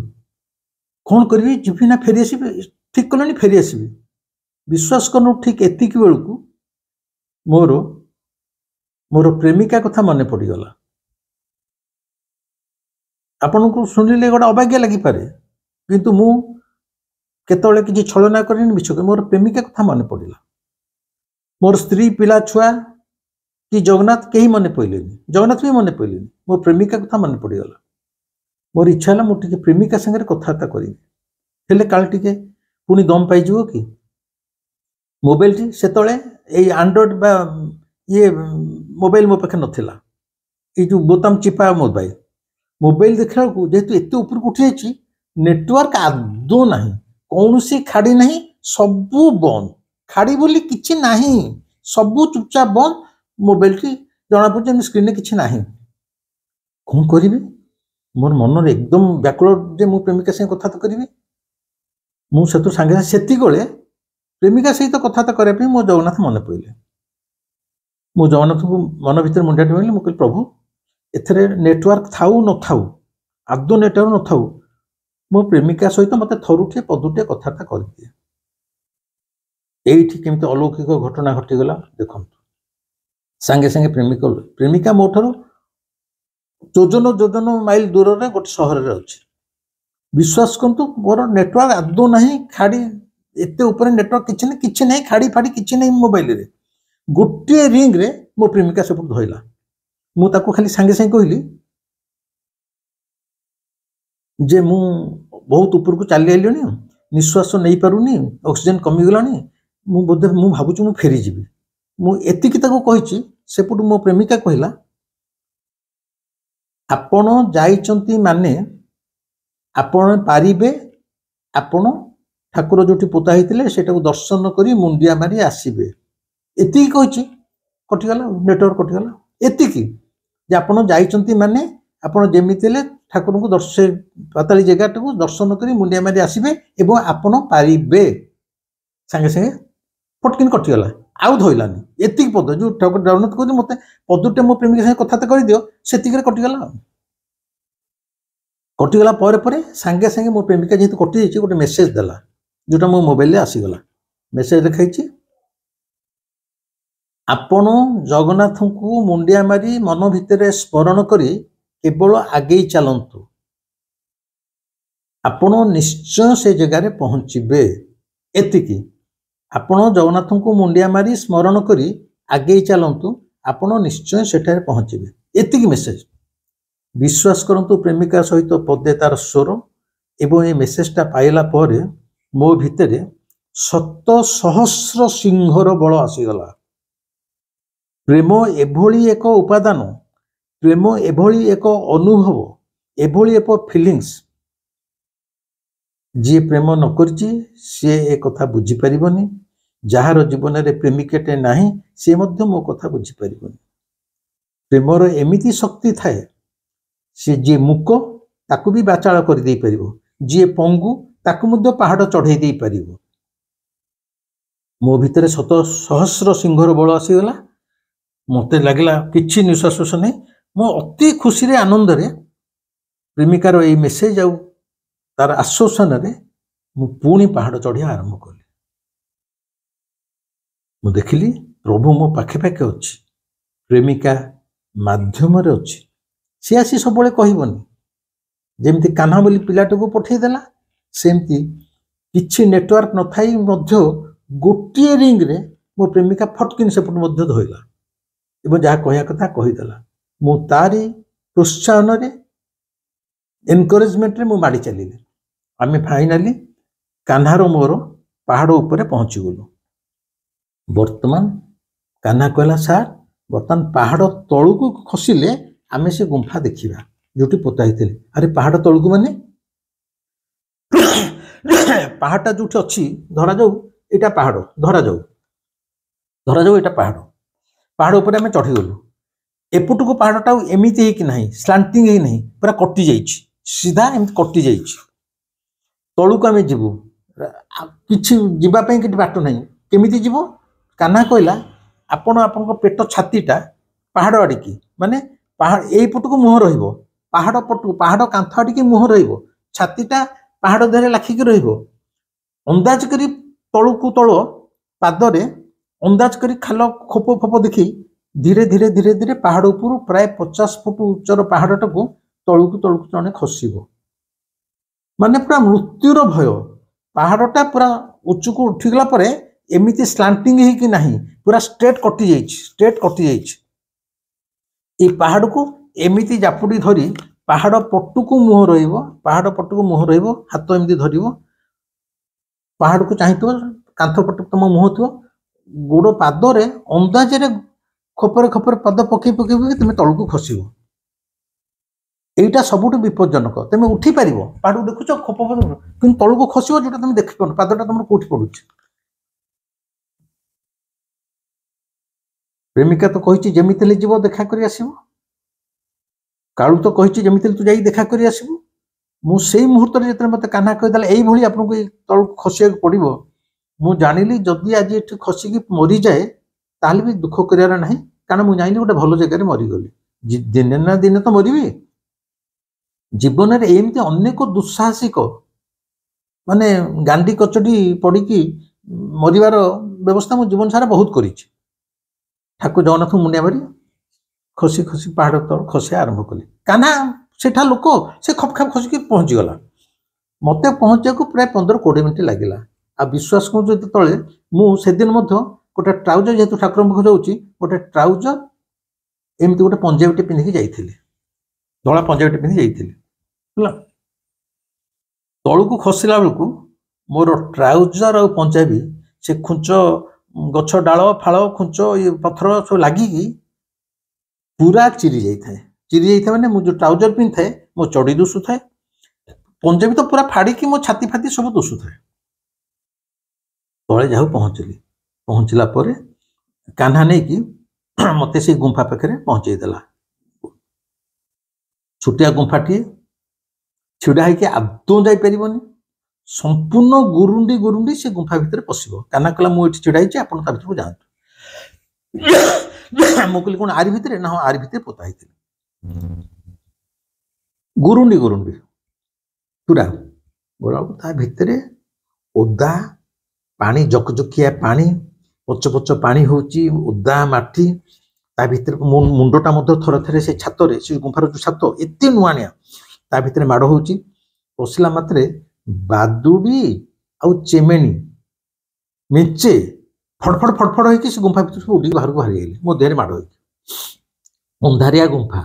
କ'ଣ କରିବି? ଯିବି ନା ଫେରି ଆସିବି? ଠିକ୍ କଲେଣି ଫେରି ଆସିବି। ବିଶ୍ୱାସ କରୁନୁ, ଠିକ୍ ଏତିକି ବେଳକୁ ମୋର ପ୍ରେମିକା କଥା ମନେ ପଡ଼ିଗଲା। ଆପଣଙ୍କୁ ଶୁଣିଲେ ଗୋଟେ ଅବାଗିଆ ଲାଗିପାରେ, କିନ୍ତୁ ମୁଁ କେତେବେଳେ କିଛି ଛଳନା କରିନି, ମିଛ କରି ମୋର ପ୍ରେମିକା କଥା ମନେ ପଡ଼ିଲା। ମୋର ସ୍ତ୍ରୀ, ପିଲା, ଛୁଆ କି ଜଗନ୍ନାଥ କେହି ମନେ ପଡ଼ିଲେନି, ଜଗନ୍ନାଥ ବି ମନେ ପଡ଼ିଲେନି, ମୋ ପ୍ରେମିକା କଥା ମନେ ପଡ଼ିଗଲା। ମୋର ଇଚ୍ଛା ହେଲା ମୁଁ ଟିକେ ପ୍ରେମିକା ସାଙ୍ଗରେ କଥାବାର୍ତ୍ତା କରିବି, ହେଲେ କାଳେ ଟିକେ ପୁଣି ଦମ୍ ପାଇଯିବ କି। ମୋବାଇଲଟି ସେତେବେଳେ ଏଇ ଆଣ୍ଡ୍ରଏଡ ବା ଇଏ ମୋବାଇଲ ମୋ ପାଖରେ ନଥିଲା, ଏଇ ଯେଉଁ ବୋତାମ ଚିପା ମୋବାଇଲ ଦେଖିଲା ବେଳକୁ ଯେହେତୁ ଏତେ ଉପରକୁ ଉଠି ଯାଇଛି, ନେଟୱାର୍କ ଆଦୌ ନାହିଁ, କୌଣସି ଖାଡ଼ି ନାହିଁ, ସବୁ ବନ୍ଦ। ଖାଡ଼ି ବୋଲି କିଛି ନାହିଁ, ସବୁ ଚୁପଚାପ ବନ୍ଦ। ମୋବାଇଲଟି ଜଣାପଡ଼ୁଛି ଯେମିତି ସ୍କ୍ରିନରେ କିଛି ନାହିଁ। କ'ଣ କରିବି? ମୋର ମନରେ ଏକଦମ ବ୍ୟାକୁଳ ଯେ ମୁଁ ପ୍ରେମିକା ସାଙ୍ଗେ କଥାବାର୍ତ୍ତା କରିବି। ମୁଁ ସାଙ୍ଗେ ସାଙ୍ଗେ ସେତିକିବେଳେ ପ୍ରେମିକା ସହିତ କଥାବାର୍ତ୍ତା କରିବା ପାଇଁ ମୋ ଜଗନ୍ନାଥ ମନେ ପଡ଼ିଲେ। ମୁଁ ଜଗନ୍ନାଥଙ୍କୁ ମନ ଭିତରେ ମୁଣ୍ଡିଆ ଟେକିଲି। ମୁଁ କହିଲି ପ୍ରଭୁ, ଏଥିରେ ନେଟୱାର୍କ ଥାଉ ନଥାଉ, ଆଦୌ ନେଟୱାର୍କ ନଥାଉ, ମୋ ପ୍ରେମିକା ସହିତ ମୋତେ ଥରୁଟିଏ ପଦଟିଏ କଥାବାର୍ତ୍ତା କରିଦିଏ। ଏଇଠି କେମିତି ଅଲୌକିକ ଘଟଣା ଘଟିଗଲା ଦେଖନ୍ତୁ। ସାଙ୍ଗେ ସାଙ୍ଗେ ପ୍ରେମିକା ମୋ ଠାରୁ ଯୋଜନ ଯୋଜନ ମାଇଲ ଦୂରରେ ଗୋଟେ ସହରରେ ଅଛି। ବିଶ୍ୱାସ କରନ୍ତୁ, ମୋର ନେଟୱାର୍କ ଆଦୌ ନାହିଁ, ଖାଡ଼ି ଏତେ ଉପରେ ନେଟୱାର୍କ କିଛି ନାହିଁ, ଖାଡ଼ି ଫାଡ଼ି କିଛି ନାହିଁ ମୋବାଇଲରେ। ଗୋଟିଏ ରିଙ୍ଗରେ ମୋ ପ୍ରେମିକା ସେପଟୁ ଧଇଲା। ମୁଁ ତାକୁ ଖାଲି ସାଙ୍ଗେ ସାଙ୍ଗେ କହିଲି ଯେ ମୁଁ ବହୁତ ଉପରକୁ ଚାଲି ଆଇଲିଣି, ନିଶ୍ୱାସ ନେଇପାରୁନି, ଅକ୍ସିଜେନ କମିଗଲାଣି, ମୁଁ ଭାବୁଛି ମୁଁ ଫେରିଯିବି। ମୁଁ ଏତିକି ତାକୁ କହିଛି। ସେପଟୁ ମୋ ପ୍ରେମିକା କହିଲା, ଆପଣ ଯାଇଛନ୍ତି ମାନେ ଆପଣ ପାରିବେ, ଆପଣ ଠାକୁର ଯୋଉଠି ପୋତା ହେଇଥିଲେ ସେଟାକୁ ଦର୍ଶନ କରି ମୁଣ୍ଡିଆ ମାରି ଆସିବେ। ଏତିକି କହିଛି, କଟିଗଲା, ନେଟୱାର୍କ କଟିଗଲା। ଏତିକି ଯେ ଆପଣ ଯାଇଛନ୍ତି ମାନେ ଆପଣ ଯେମିତି ହେଲେ ଠାକୁରଙ୍କୁ ପାତାଳି ଜାଗାଟାକୁ ଦର୍ଶନ କରି ମୁଣ୍ଡିଆ ମାରି ଆସିବେ ଏବଂ ଆପଣ ପାରିବେ। ସାଙ୍ଗେ ସାଙ୍ଗେ ଫଟକିନି କଟିଗଲା, ଆଉ ଧଇଲାନି। ଏତିକି ପଦ ଯୋଉ ଠାକୁର ଜଗନ୍ନାଥ କହୁଛି ମୋତେ ପଦଟେ ମୋ ପ୍ରେମିକା ସାଙ୍ଗେ କଥାବାର୍ତ୍ତା କରିଦିଅ, ସେତିକିରେ କଟିଗଲା। କଟିଗଲା ପରେ ପରେ ସାଙ୍ଗେ ସାଙ୍ଗେ ମୋ ପ୍ରେମିକା ଯେହେତୁ କଟିଯାଇଛି, ଗୋଟେ ମେସେଜ ଦେଲା, ଯୋଉଟା ମୋ ମୋବାଇଲରେ ଆସିଗଲା। ମେସେଜ ଲେଖାଇଛି, ଆପଣ ଜଗନ୍ନାଥଙ୍କୁ ମୁଣ୍ଡିଆ ମାରି ମନ ଭିତରେ ସ୍ମରଣ କରି କେବଳ ଆଗେଇ ଚାଲନ୍ତୁ, ଆପଣ ନିଶ୍ଚୟ ସେ ଜାଗାରେ ପହଞ୍ଚିବେ। ଏତିକି, ଆପଣ ଜଗନ୍ନାଥଙ୍କୁ ମୁଣ୍ଡିଆ ମାରି ସ୍ମରଣ କରି ଆଗେଇ ଚାଲନ୍ତୁ, ଆପଣ ନିଶ୍ଚୟ ସେଠାରେ ପହଞ୍ଚିବେ। ଏତିକି ମେସେଜ। ବିଶ୍ୱାସ କରନ୍ତୁ, ପ୍ରେମିକା ସହିତ ପଦେ ତାର ସ୍ୱର ଏବଂ ଏ ମେସେଜଟା ପାଇଲା ପରେ ମୋ ଭିତରେ 7,000 ସିଂହର ବଳ ଆସିଗଲା। ପ୍ରେମ ଏଭଳି ଏକ ଉପାଦାନ, ପ୍ରେମ ଏଭଳି ଏକ ଅନୁଭବ, ଏଭଳି ଏକ ଫିଲିଙ୍ଗସ୍, ଯିଏ ପ୍ରେମ ନ କରିଛି ସିଏ ଏ କଥା ବୁଝିପାରିବନି। ଯାହାର ଜୀବନରେ ପ୍ରେମିକାଟେ ନାହିଁ, ସିଏ ମଧ୍ୟ ମୋ କଥା ବୁଝିପାରିବନି। ପ୍ରେମର ଏମିତି ଶକ୍ତି ଥାଏ, ସିଏ ଯିଏ ମୂକ ତାକୁ ବି ବାଚାଳ କରିଦେଇ ପାରିବ, ଯିଏ ପଙ୍ଗୁ ତାକୁ ମଧ୍ୟ ପାହାଡ଼ ଚଢ଼େଇ ଦେଇପାରିବ। ମୋ ଭିତରେ 7,000 ସିଂହର ବଳ ଆସିଗଲା। ମୋତେ ଲାଗିଲା କିଛି ନିଶ୍ୱାସ ନାହିଁ। ମୁଁ ଅତି ଖୁସିରେ, ଆନନ୍ଦରେ ପ୍ରେମିକାର ଏଇ ମେସେଜ ଆଉ ତାର ଆଶ୍ୱାସନାରେ ମୁଁ ପୁଣି ପାହାଡ଼ ଚଢ଼ିବା ଆରମ୍ଭ କଲି। ମୁଁ ଦେଖିଲି ପ୍ରଭୁ ମୋ ପାଖେ ପାଖେ ଅଛି, ପ୍ରେମିକା ମାଧ୍ୟମରେ ଅଛି। ସେ ଆସି ସବୁବେଳେ କହିବନି, ଯେମିତି କାହ୍ନା ବୋଲି ପିଲାଟାକୁ ପଠେଇଦେଲା, ସେମିତି କିଛି ନେଟୱାର୍କ ନଥାଇ ମଧ୍ୟ ଗୋଟିଏ ରିଙ୍ଗରେ ମୋ ପ୍ରେମିକା ଫଟକିନି ସେପଟୁ ମଧ୍ୟ ଧୋଇଲା ଏବଂ ଯାହା କହିବା କଥା କହିଦେଲା। ମୁଁ ତାରି ପ୍ରୋତ୍ସାହନରେ, ଏନକରେଜମେଣ୍ଟରେ ମୁଁ ମାଡ଼ି ଚାଲିଲି। ଆମେ ଫାଇନାଲି କାହ୍ନାର ମୋର ପାହାଡ଼ ଉପରେ ପହଞ୍ଚିଗଲୁ। ବର୍ତ୍ତମାନ କାହ୍ନା କହିଲା, ସାର୍ ବର୍ତ୍ତମାନ ପାହାଡ଼ ତଳକୁ ଖସିଲେ ଆମେ ସେ ଗୁମ୍ଫା ଦେଖିବା ଯୋଉଠି ପୋତା ହେଇଥିଲେ। ଆରେ ପାହାଡ଼ ତଳକୁ ମାନେ? ପାହାଡ଼ଟା ଯୋଉଠି ଅଛି, ଧରାଯାଉ ଏଇଟା ପାହାଡ଼, ଧରାଯାଉ ଏଇଟା ପାହାଡ଼। ପାହାଡ଼ ଉପରେ ଆମେ ଚଢ଼ିଗଲୁ। ଏପଟକୁ ପାହାଡ଼ଟା ଏମିତି ହେଇକି ନାହିଁ, ସ୍ଲାଣ୍ଟିଂ ହେଇ ନାହିଁ, ପୁରା କଟି ଯାଇଛି, ସିଧା ଏମିତି କଟି ଯାଇଛି। ତଳକୁ ଆମେ ଯିବୁ, କିଛି ଯିବା ପାଇଁ କିଛି ବାଟ ନାହିଁ। କେମିତି ଯିବ? କାହ୍ନା କହିଲା, ଆପଣ ଆପଣଙ୍କ ପେଟ ଛାତିଟା ପାହାଡ଼ ଆଡ଼ିକି, ମାନେ ପାହାଡ଼ ଏଇପଟକୁ ମୁହଁ ରହିବ, ପାହାଡ଼ ପଟକୁ, ପାହାଡ଼ କାନ୍ଥ ଆଡ଼ିକି ମୁହଁ ରହିବ, ଛାତିଟା ପାହାଡ଼ ଦେହରେ ଲାଖିକି ରହିବ। ଅନ୍ଦାଜ କରି ତଳକୁ ତଳ ପାଦରେ ଅନ୍ଦାଜ କରି ଖାଲ ଖୋପ ଫୋପ ଦେଖି ଧୀରେ ଧୀରେ ଧୀରେ ଧୀରେ ପାହାଡ଼ ଉପରୁ ପ୍ରାୟ 50 ଫୁଟ ଉଚ୍ଚର ପାହାଡ଼ଟାକୁ ତଳକୁ ତଳକୁ ଜଣେ ଖସିବ। ମାନେ ପୁରା ମୃତ୍ୟୁର ଭୟ। ପାହାଡ଼ଟା ପୁରା ଉଚ୍ଚକୁ ଉଠିଗଲା ପରେ ଏମିତି ସ୍ଲାଣ୍ଟିଂ ହେଇକି ନାହିଁ, ପୁରା ଷ୍ଟ୍ରେଟ୍ କଟି ଯାଇଛି। এই ପାହାଡ଼କୁ ଏମିତି ଜାପୁଡ଼ି ଧରି ପାହାଡ଼ ପଟକୁ ମୁହଁ ରହିବ, ହାତ ଏମିତି ଧରିବ, ପାହାଡ଼କୁ ଚାହିଁଥିବ, କାନ୍ଥ ପଟକୁ ତମ ମୁହଁ ଥିବ, ଗୋଡ଼ ପାଦରେ ଅନ୍ଦାଜରେ ଖୋପରେ ଖୋପରେ ପାଦ ପକେଇ ତମେ ତଳକୁ ଖସିବ। এইটা ସବୁଠୁ ବିପଜ୍ଜନକ। ତମେ ଉଠି ପାରିବ, ପାହାଡ଼କୁ ଦେଖୁଛ ଖୋପ କିନ୍ତୁ ତଳକୁ ଖସିବ ଯୋଉଟା ତମେ ଦେଖିପାରୁନ, ପାଦଟା ତମର କୋଉଠି ପଡୁଛି। ପ୍ରେମିକା ତ କହିଛି ଯେମିତି ହେଲେ ଯିବ, ଦେଖା କରି ଆସିବ। କାଳୁ ତ କହିଛି ଯେମିତି ହେଲେ ତୁ ଯାଇ ଦେଖା କରି ଆସିବୁ। ମୁଁ ସେଇ ମୁହୂର୍ତ୍ତରେ ଯେତେବେଳେ ମତେ କାହ୍ନା କହିଦେଲା ଏଇଭଳି ଆପଣଙ୍କୁ ଏଇ ତଳକୁ ଖସିବାକୁ ପଡିବ, ମୁଁ ଜାଣିଲି ଯଦି ଆଜି ଏଠି ଖସିକି ମରିଯାଏ ତାହେଲେ ବି ଦୁଃଖ କରିବାର ନାହିଁ, କାରଣ ମୁଁ ଜାଣିଲି ଗୋଟେ ଭଲ ଜାଗାରେ ମରିଗଲି। ଦିନେ ନା ଦିନେ ତ ମରିବି। ଜୀବନରେ ଏମିତି ଅନେକ ଦୁଃସାହସିକ, ମାନେ ଗାଣ୍ଡି କଚଡି ପଡିକି ମରିବାର ବ୍ୟବସ୍ଥା ମୁଁ ଜୀବନ ସାରା ବହୁତ କରିଛି। ଠାକୁର ଜଗନ୍ନାଥଙ୍କୁ ମୁଣ୍ଡିଆ ମାରି ଖସି ଖସି ପାହାଡ଼ ତଳ ଖସିବା ଆରମ୍ଭ କଲି। କାହ୍ନା ସେଠା ଲୋକ, ସେ ଖପ ଖାପ ଖସିକି ପହଞ୍ଚିଗଲା। ମତେ ପହଞ୍ଚିବାକୁ ପ୍ରାୟ 15-20 ମିନିଟ୍ ଲାଗିଲା। ଆଉ ବିଶ୍ୱାସ କରୁଛୁ, ଯେତେବେଳେ ମୁଁ ସେଦିନ ମଧ୍ୟ ଗୋଟେ ଟ୍ରାଉଜର, ଯେହେତୁ ଠାକୁରଙ୍କ ପାଖକୁ ଯାଉଛି, ଗୋଟେ ଟ୍ରାଉଜର ଏମିତି ଗୋଟେ ପଞ୍ଜାବୀଟେ ପିନ୍ଧିକି ଯାଇଥିଲି, ଧଳା ପଞ୍ଜାବୀଟେ ପିନ୍ଧି ଯାଇଥିଲି ହେଲା। ତଳକୁ ଖସିଲା ବେଳକୁ ମୋର ଟ୍ରାଉଜର ଆଉ ପଞ୍ଜାବୀ ସେ ଖୁଞ୍ଚ ଗଛ ଡାଳ ଫାଳ ଖୁଞ୍ଚ ପଥର ସବୁ ଲାଗିକି ପୁରା ଚିରି ଯାଇଥାଏ ମାନେ ମୁଁ ଯୋଉ ଟ୍ରାଉଜର ପିନ୍ଧିଥାଏ ମୋ ଚଡ଼ି ଦୁଷୁଥାଏ, ପଞ୍ଜାବୀ ତ ପୁରା ଫାଡ଼ିକି ମୋ ଛାତି ଫାତି ସବୁ ଦୁଷୁଥାଏ। ତଳେ ଯାଉ ପହଞ୍ଚିଲା ପରେ କାହ୍ନା ନେଇକି ମତେ ସେଇ ଗୁମ୍ଫା ପାଖରେ ପହଞ୍ଚେଇ ଦେଲା। ଛୋଟିଆ ଗୁମ୍ଫାଟିଏ, ଛିଡ଼ା ହେଇକି ଆଦୌ ଯାଇପାରିବନି, ସମ୍ପୂର୍ଣ୍ଣ ଗୁରୁଣ୍ଡି ସେ ଗୁମ୍ଫା ଭିତରେ ପଶିବ। କାହ୍ନା କହିଲା, ମୁଁ ଏଠି ଛିଡ଼ା ହେଇଛି, ଆପଣ ତା ଭିତରକୁ ଯାଆନ୍ତୁ। ମୁଁ କହିଲି, କଣ ଆରି ଭିତରେ? ନା ହଁ, ଆରି ଭିତରେ ପୋତା ହେଇଥିଲା। ଗୁରୁଣ୍ଡି ପୁରା ଗଲାବେଳକୁ ତା ଭିତରେ ଓଦା ପାଣି, ଜକଜକିଆ ପାଣି, ପଚ ପାଣି ହଉଛି, ଓଦା ମାଟି। ତା ଭିତରେ ମୋ ମୁଣ୍ଡଟା ମଧ୍ୟ ଥରେ ଥରେ ସେ ଛାତରେ, ସେ ଗୁମ୍ଫାର ଯୋଉ ଛାତ ଏତେ ନୁଆଣିଆ, ତା ଭିତରେ ମାଡ଼ ହଉଛି। ପଶିଲା ମାତ୍ରେ ବାଦୁଡ଼ି ଆଉ ଚେମେଣି ମେଞ୍ଚେ ଫଡଫଡ ହେଇକି ସେ ଗୁମ୍ଫା ଭିତରୁ ସବୁ ଉଡ଼ିକି ବାହାରକୁ ବାହାରିଗଲେ ମୋ ଦେହରେ ମାଡ଼ ହେଇକି। ଅନ୍ଧାରିଆ ଗୁମ୍ଫା,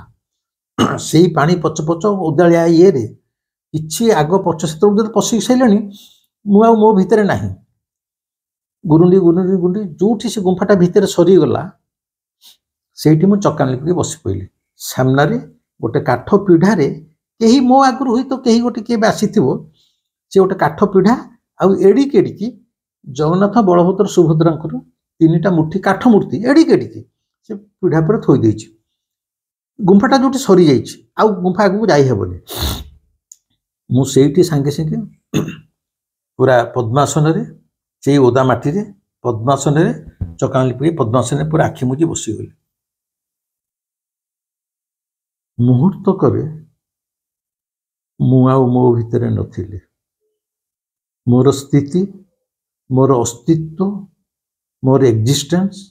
ସେଇ ପାଣି ପଚ ଓଦାଳିଆ ଇଏରେ କିଛି ଆଗ ପଛ, ସେତେବେଳକୁ ଯଦି ପଶିକି ସାରିଲେଣି, ମୁଁ ଆଉ ମୋ ଭିତରେ ନାହିଁ। ଗୁରୁଣ୍ଡି ଯୋଉଠି ସେ ଗୁମ୍ଫାଟା ଭିତରେ ସରିଗଲା, ସେଇଠି ମୁଁ ଚକାନୀ ବସି ପଡ଼ିଲି। ସାମ୍ନାରେ ଗୋଟେ କାଠ ପିଢ଼ାରେ, କେହି ମୋ ଆଗରୁ ହୁଏତ କେହି ଗୋଟେ କିଏ ଆସିଥିବ, ସେ ଗୋଟେ କାଠ ପିଢ଼ା ଆଉ ଏଡ଼ିକି ଜଗନ୍ନାଥ, ବଳଭଦ୍ର, ସୁଭଦ୍ରାଙ୍କର 3ଟା ମୂର୍ତ୍ତି, କାଠ ମୂର୍ତ୍ତି ଏଡ଼ିକି ସେ ପିଢ଼ା ଉପରେ ଥୋଇ ଦେଇଛି। ଗୁମ୍ଫାଟା ଯୋଉଠି ସରିଯାଇଛି, ଆଉ ଗୁମ୍ଫା ଆଗକୁ ଯାଇ ହେବନି। ମୁଁ ସେଇଠି ସାଙ୍ଗେ ସାଙ୍ଗେ ପୁରା ପଦ୍ମାସନରେ, ସେଇ ଓଦା ମାଟିରେ ପଦ୍ମାସନରେ ଚକାଣୀ ପକେଇ ପଦ୍ମାସନରେ ପୁରା ଆଖି ମୁଜି ବସିଗଲି। ମୁହୂର୍ତ୍ତକରେ ମୁଁ ଆଉ ମୋ ଭିତରେ ନଥିଲି। ମୋର ସ୍ଥିତି, ମୋର ଅସ୍ତିତ୍ୱ, ମୋ ଭିତରେ ଆଉ କେହି ନଥିଲେ। ମୁଁ ଆଉ ମୋ ଭିତରେ ନଥିଲି। ମୋର ସ୍ଥିତି, ମୋର ଅସ୍ତିତ୍ୱ, मोर existence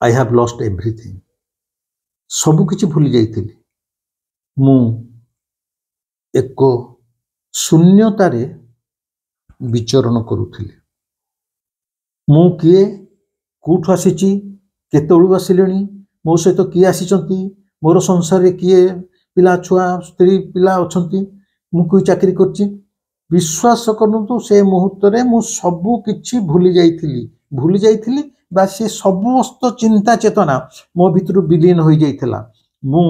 I have lost everything सब किछि भूली जाइथिली मु एक शून्यतारे विचरण करुथिली मु किए कोठु आसीची केतळु आसिलेनी मो सहित किए आसीचंती मोर संसार रे किए पिला छुआ स्त्री पिला अछंती मु कोई चाकरी करची विश्वास करनतु से मुहूर्त रे मु सबु किछि भूली जाइथिली बा से समस्त चिंता चेतना मो भितर विलीन हो जाइथिला मु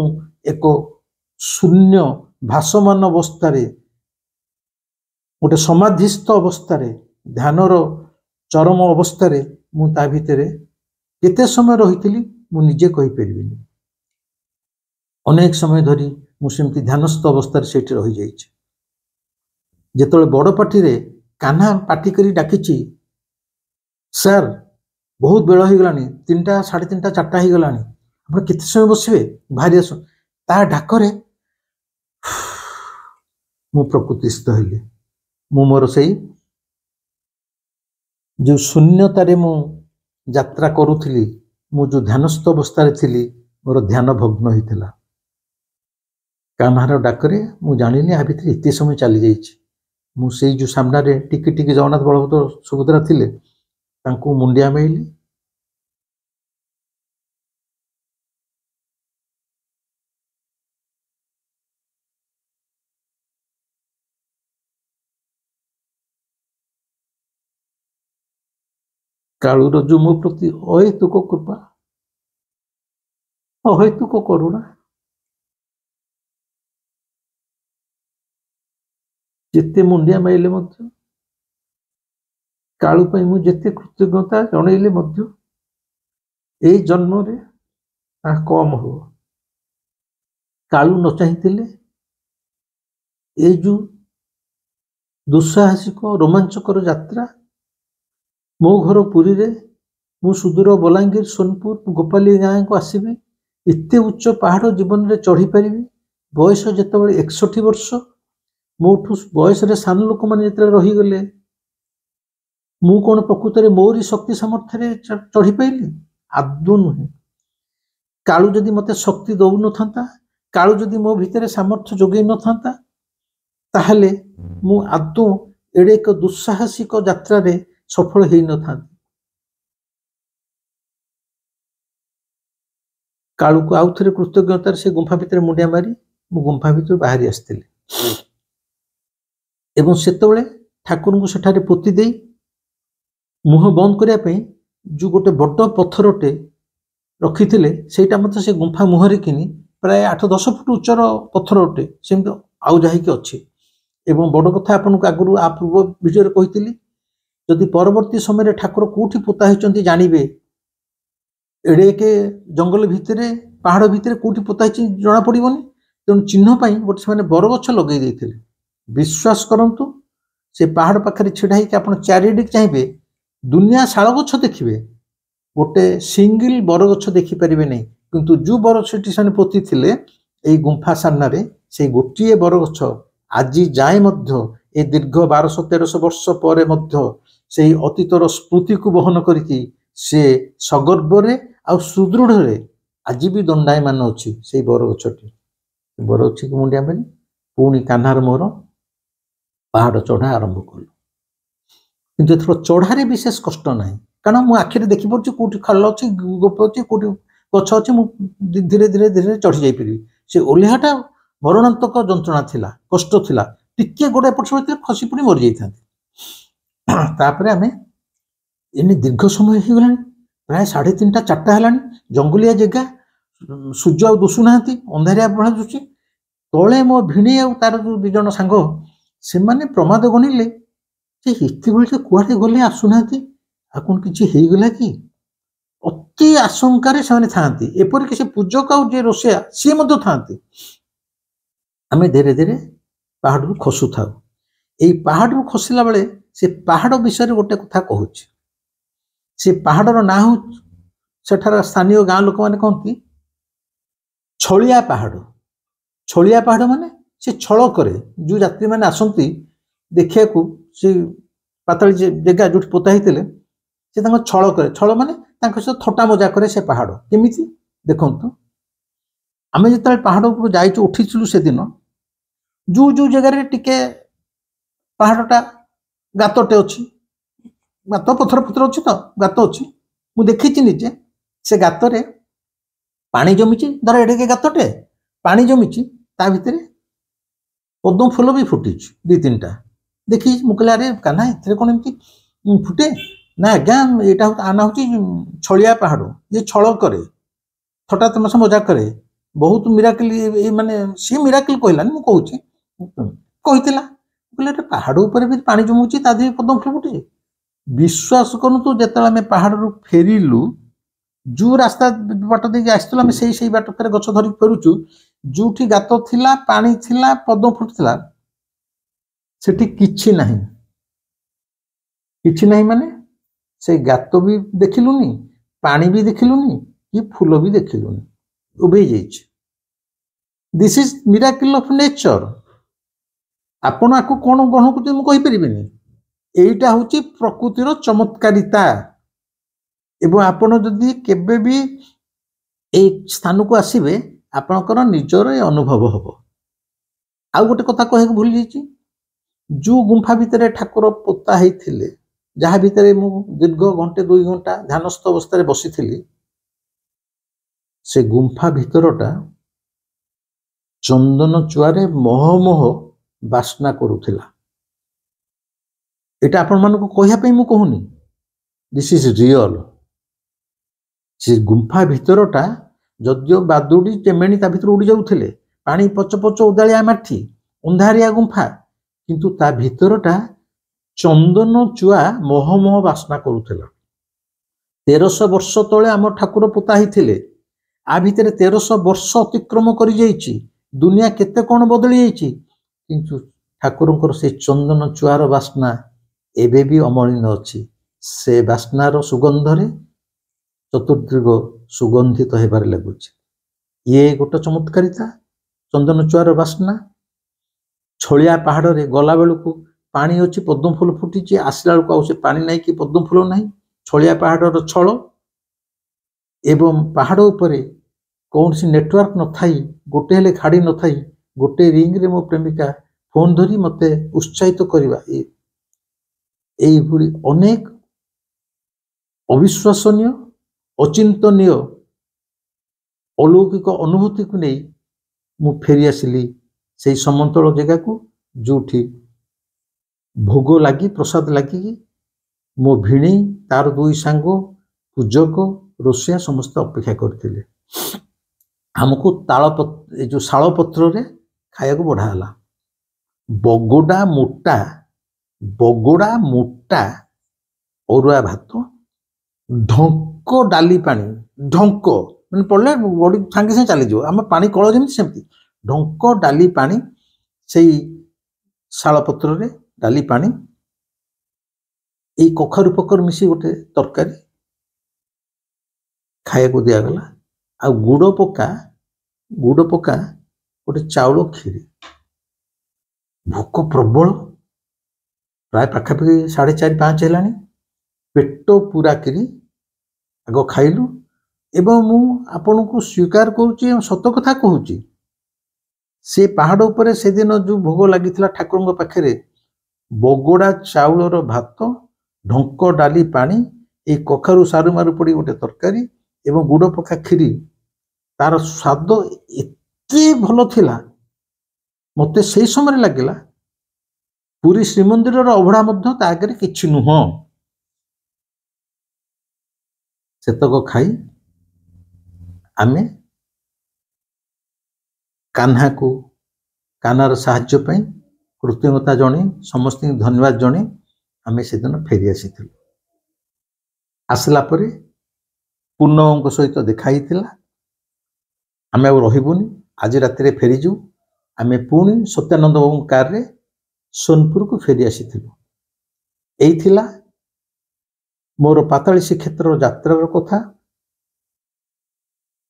एक शून्य भासमान अवस्था गोटे समाधिस्थ अवस्था ध्यानर चरम अवस्था मु ता भितरे केते समय रही मु निजे कहि परिबिनी अनेक समय धरी मु सेमती ध्यानस्थ अवस्था सेठी रही जाइछि जेतले बड़ पार्टी रे कान्हा पार्टी करी डाकिछि सर बहुत बेल हो गलानी 3टा 3:30 4टा हो गलानी आपण केते समय बसिबे भारी आस ता डाकरे मु प्रकृतिस्थ हेले मु मोर सही जो शून्यतारे मु यात्रा करूथिली मु जो ध्यानस्थ अवस्था थिली मोर ध्यान भग्न होइथिला कान्हार डाकरे मु जानिनी आ भितर एते समय चली जाइछि मु सेई जो सामना रे टिके टिके जगन्नाथ बलभद्र सुभद्रा थिले तांको मुंडिया मेइली कालुर जो मो प्रति अहेतुक कृपा अहेतुक करुणा जेते मुंडिया माइले मध्य कालू पई मु जेते कृतज्ञता जणैले मध्य ए जन्म रे आ कम हो कालू न चाहिथिले ए जो दुस्साहसिक रोमांचकर यात्रा मो घर पुरी रे मु सुदूर बलांगीर सोनपुर गोपाली गाँ को आसबि एते उच्च पहाड़ जीवन रे चढ़ी परिबी बयस जेतेबेले 61 वर्ष मोठू बयस रे सान लोक माने जेते रही गले मु कोन प्रकृत रे मोरी शक्ति सामर्थ्य रे चढ़ी पाइली आदु नुहे कालू जदि मते शक्ति दउ न थांता कालू जदि मो भितरे सामर्थ्य जोगै न थांता ताहले मु आदु एडे एक दुस्साहसिक यात्रा रे सफल हेई न था कालू को आउ थे कृतज्ञतार से गुंफा भितर मुंडिया मारी मु गुंफा भितर बाहरी आसती एवं सेतबेले ठाकुर को सेठारे पोती दे मुह बंद करिया पे जो गोटे बड़ पत्थरटे रखिथिले सेटा मते से गुंफा मुहरे किनी प्राय 8-10 फुट उच्चर पत्थरटे सेमते आउ जाहिके अछि एवं बड़ कथा आपन को आगु आ पूर्व वीडियो रे कहितली जदि परवर्ती समय ठाकुर कोठी पोता होइचंती जानिबे एडे के जंगल भितरे पहाड़ भितरे कोठी पोता होइची जणा पड़िबोनी तेणु चिन्ह पाई गोटे से बरगछ लगे देइथिले विश्वास करंतु से पहाड़ पाखरे छिड़ा ही आपन चारिडिक चाहिए दुनिया शाल गछ देखिए गोटे सिंगल बरगछ देखि परिबे नहीं किंतु जो बरगछटी साने पोती थिले एई गुंफा सामने से गोटिए बरगछ आज जाए मध्य ए दीर्घ 1200-1300 वर्ष पर मध्य से अतीतर स्मृति को बहन करके से सगर्भरे आ सुदृढ़ रे आज भी दंडायमान अच्छी से बरगछटी बरगछ को मुंडिया मारी पुणी कान्हार मोर पहाड़ चढ़ा आरंभ कलु किंतु एथर चढ़ारे विशेष कष्ट ना कारण मु आखिरे देखि पड़छि कोठी खाल अछि गोप अछि कोठी गछ अछि मु धीरे धीरे धीरे चढ़ी जाई परिबी से ओलिहाटा मरणांतक जंत्रणा थिला कष्ट थिला टिके गोडे पछते खसी पड़ी मर जाई थांती तापरे आमे एने दीर्घ समय हो गलानी प्राय 3:30-4टा हलानी जंगलिया जगह सूर्य आ दुसु नांती अंधारिया बळा जुची तळे मो भिणी आ तार जो दि जण सांग से माने प्रमाद गणिले जे हिस्ती बोलते कुआडे गले आसु नांती आ कोन किछि हेई गला कि अति आशंका से थांती एपरि कि से पूजक आ जे रोसिया सी मध्य थांती आमे धीरे धीरे पहाड़ खसु था यही पहाड़ खसला बेले से पहाड़ विषय गोटे कथा कहूँ से पहाड़र ना हो सेठार स्थानीय गाँ लोक मैंने कहती छलिया पहाड़ माने से छल करे जो यात्री मैंने आसती देखा से पाताली जगह जो पोता होते से छल करे छल माने थट्टा मजा करे से पहाड़ केमिति देखंतु आमे जेतले पहाड़ ऊपर जाइछु उठिचलु से दिन जो जो जगह रे टिके पहाड़टा गातटे अछि गात पथर पथर अछि तो गात अछि मु देखिछि निजे से गातरे पानी जमिछि धर एडे गातटे पानी जमिछि ता भितरे पद्म फूल भी फुटिछि दि तीनटा देखि मुकला रे काना एथरे कोन एमति फुटे ना आज्ञा एटा आना होछि छलिया पहाड़ ये छल करे थटा तमाशा मजा करे बहुत मिराकल माने सी मिराकल कहलानी मु कहूछि कहितला कहले पहाड़ ऊपर भी पानी जमुछि ता दे पद्म फूल फुटिछि विश्वास करनु जेतला में पहाड़ रु फेरिलु जो रास्ता बाट दे आसला में सही बाट फेर गछ धरि फेरुचु जोठी गात थिला पानी थिला पद्म फूल थिला सेठी किछि नाही माने से गात भी देखिलुनी पानी भी देखिलुनी कि फूल भी देखिलुनी उबे जाइछ this is miracle of nature आपण आकु कोन गण को मु कहि परिबिनी एटा होची प्रकृतिर चमत्कारिता एवं आपण जदि केबे भी ए स्थान को आसीबे आपनकर निजर अनुभव हबो आ गोटे कथा कहे भूल जाइछि जो गुंफा भितरे ठाकुर पोता हेथिले जहा भितरे मु दीर्घ घंटे 2 घंटा ध्यानस्थ अवस्था रे बसिथिली से गुंफा भितरटा चंदन चुआरे मोह बासना करुथिला एटा आपण मानको कहिया पई मु कहूनी दिस इज रियल से गुंफा भितरटा जदियो बादुडी चेमेणी ता भितर उड़ी जाउथिले पानी पच पच उदालिया माठी अंधारिया गुंफा किंतु ता भितरटा चंदन चुआ मोह बासना करुथिला 1300 वर्ष तले आम ठाकुर पोता हिथिले आ भितरे 1300 वर्ष अतिक्रम करि जाइछि दुनिया केते कोन बदली जाइछि किंतु ठाकुरंकर से चंदन चुआर बासना एबे भी अमलिन अछि से बासनार सुगंधरे चतुर्दिग सुगंधित हेबार लागुछि ये गोटे चमत्कारिता चंदन चुआर बासना छलिया पहाड़ रे गला बेलू पानी अच्छी पद्म फूल फुटी आसला बेलू से पानी नहीं कि पद्म फूल नहीं छलिया पहाड़ छल एवं पहाड़ उपरे कौन सी नेटवर्क न थाई गोटे हेले खाड़ी न थाई गोटे रिंग रे मो प्रेमिका फोन धरी मते उत्साहित करवा एभली अनेक अविश्वसनीय अचिंतनीय अलौकिक अनुभूति को नहीं मु फेरी आसिली से समतल जगह को जोठी भोग लगी प्रसाद लगी मो भिणी तार दुई सांग पूजक रोसिया समस्त अपेक्षा करथिले हमको जो शाल पत्र रे खाया को बढ़ाला बगोड़ा मोटा अरुआ भात ढंक डाली पानी ढंक मैंने पड़े बड़ी सांगे सागे चली आम पानी कल जमी सेमती ढंक डाली पानी से शाल पत्र रे डाली पानी ये कखारु पकर मिसी गोटे तरकारी खाया को दिगला आ गुड़ पका गोटे चाउल खीरी भोक प्रबल प्राय पाखापाखि 4:30-5 है पेट पूरा करी आग खाइलु एवं मु आपन को स्वीकार करुच्ची सत कथा कहूची से पहाड़ उपर से दिन जो भोग लगी ठाकुर पाखे बगोड़ा चाउलर भात ढंक डाली पानी ये कखारु सारू मारू पड़ी गोटे तरकारी एवं गुड़ पका खीरी तार स्वाद एते भल थिला मते से समय लगिला पुरी श्रीमंदिर अभड़ा आगे किछि नुह सेतक खाई आमे कान्हार साहाय्य पई कृतज्ञता जणे समस्त धन्यवाद जणे आमे से दिन फेरी आसीथिलु आसला परे पूर्णवंक सहित देखाई थिला आमे अब रहिबुनी आज राति फेरीजु आमे पुणी सत्यानंद बाबू कार रे सोनपुर को फेरी आसीथिलु एई थिला मोर पाताली श्रीक्षेत्र यात्रार कथा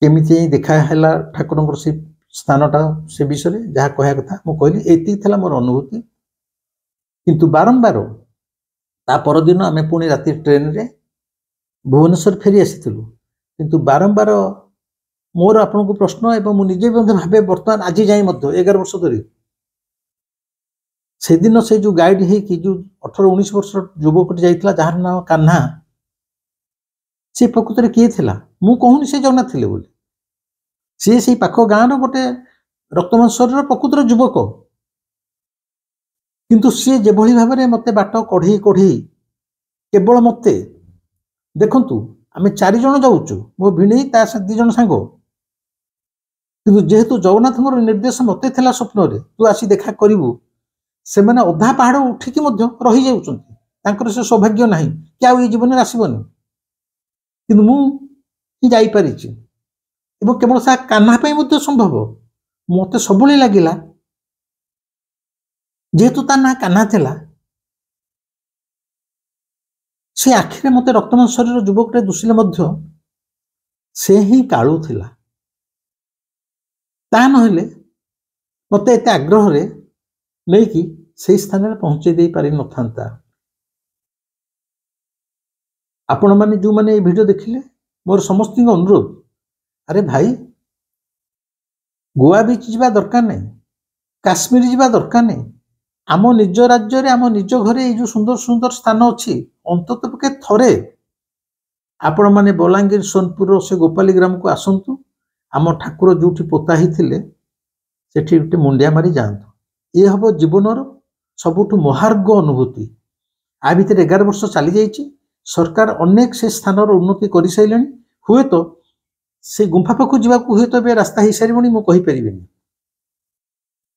केमिति देखा हैला ठाकुर से स्थानटा से विषय जहाँ कहया कथा मु कहली एति थिला मोर अनुभूति किंतु बारंबार ता परदिन आमे पुणी राति ट्रेन रे भुवनेश्वर फेरी आसीथिलु किंतु बारंबार मोर आपन को प्रश्न एवं मु निजे भावे वर्तमान आज जाए 11 वर्ष धरी से दिन से जो गाइड है कि जो 18-19 वर्ष युवक जाइथिला जहार नाम कान्हा से प्रकृत रे किए थिला मु कहूनी से जगन्नाथ थिले बोली से पाख गाँव रोटे रक्तमांसर प्रकृतर युवक किंतु सी जे भाव में मत बाट कढ़े कढ़े केवल मत देखु आम 4 जन जाऊँ मो भिणी ता 2 जन सांग किंतु जेहेतु जगन्नाथ निर्देश मत थिला स्वप्न रे तू आसी देखा करू से मैंने अधा पहाड़ उठिकी रही जाऊँ से सौभाग्य ना कि आ जीवन में आसबनी कि मुझापारी केवल सा कान्हा संभव मत सब लगिला जेहेतु ता ना कान्हा थिला से आखिरे मत रक्तमान शरीर युवक दुसिले से ही कालू थिला ता नहेले मत एत आग्रह रे नहीं कि से स्थान में पहुंचे दे पारि न था आपण माने जो माने वीडियो देखिले मोर समस्त अनुरोध अरे भाई गोवा बीच जावा दरकार नहीं काश्मीर जावा दरकार नहीं आम निज राज्य रे आम निज घरे जो सुंदर सुंदर स्थान अच्छी अंतत पके थरे आपण माने बलांगीर सोनपुर से गोपाली ग्राम को आसंतु आम ठाकुर जो पोता ही थिले सेठी गोटे मुंडिया मारी जातु ये हम जीवनर सबुठु महार्घ अनुभूति आ भितर 11 वर्ष चली जाइए सरकार अनेक से स्थान उन्नति कर सारे हुए तो से गुंफा पाखु जावाक हुए तो रास्ता हो सारे मुझे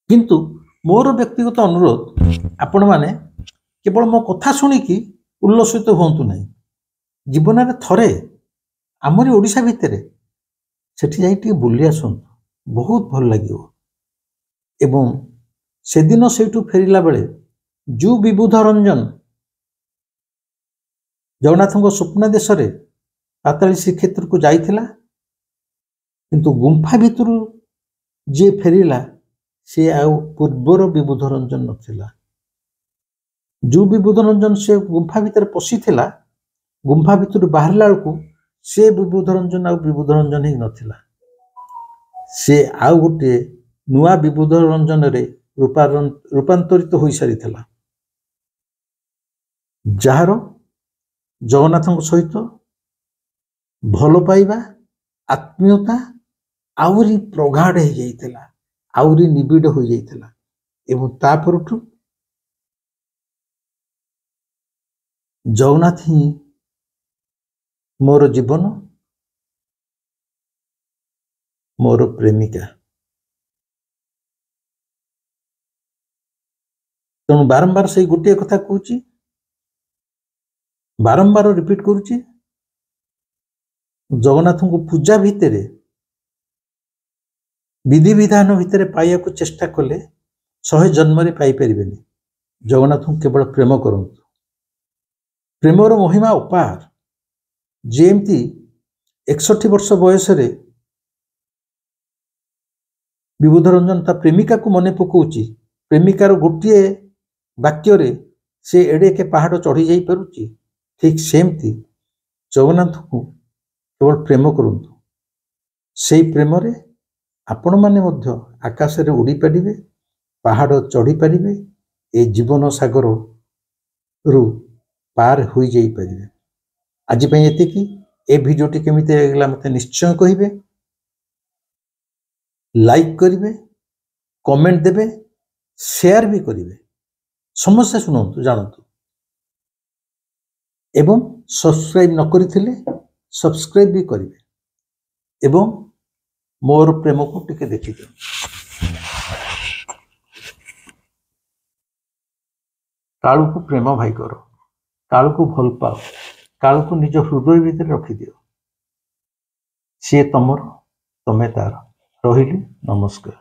किंतु मोर व्यक्तिगत अनुरोध आपण मैंने केवल मो कथा शुणिकी उल्लसित हूँ ना जीवन में थरे आमरी ओडिशा भितर सेठी जाई बुली आसतु बहुत भल लगे एवं से दिन से फेरला बेले जो विबुध रंजन जगन्नाथ स्वप्न देश रे पाताली श्रीक्षेत्र को जाइथिला किंतु गुंफा भितर जे फेरिला से आउ पूर्वर विबुध रंजन नथिला जो विबुध रंजन से गुंफा भितर पशी थिला गुंफा भितर बाहरला को से विबुध रंजन आउ विबुध रंजन ही नथिला से आउ गोटे नुआ विबुध रंजन रे रूपांतरित हो सारी जार जगन्नाथ सहित भल पाइबा आत्मीयता आउरी प्रगाढ़ हो जाइथिला आउरी निबिड़ हो जाइथिला एवं तापरठु जगन्नाथ ही मोर जीवन मोर प्रेमिका तेणु बारंबार से गोटे कथा कहूँ बारंबार रिपीट करुच्ची जगन्नाथ को पूजा भितर विधि विधान भितर पाइया को चेष्टा कले 100 जन्म रे पाई परिबेनी जगन्नाथ को केवल प्रेम करंतु प्रेमर महिमा अपार जेमती 61 वर्ष बयस रे विबुध रंजन ता प्रेमिका को मने पकाउची प्रेमिकार गोटे वाक्य रे से एडे के पहाड़ चढ़ी जाई पारुची ठीक सेमती जगन्नाथ को केवल प्रेम करंतु से प्रेम रे आपण माने मध्य आकाश रे उड़ी पारिबे पहाड़ चढ़ी पारिबे ए जीवन सागर रु पार हो जाई पारिबे आज पई एतिकी ए वीडियोटी केमिति लागला मते निश्चय कहिबे लाइक करिवे कमेंट देबे शेयर भी करिवे समस्या सुनंतु जानतु एवं सब्सक्राइब न करिथिले सब्सक्राइब भी करिवे एवं मोर प्रेम को टिके देखि कालू को प्रेम भाई करो कालू को भल पाओ कालू को निज हृदय भीतर रखि दियो सी तमर तमे तार रहिली नमस्कार।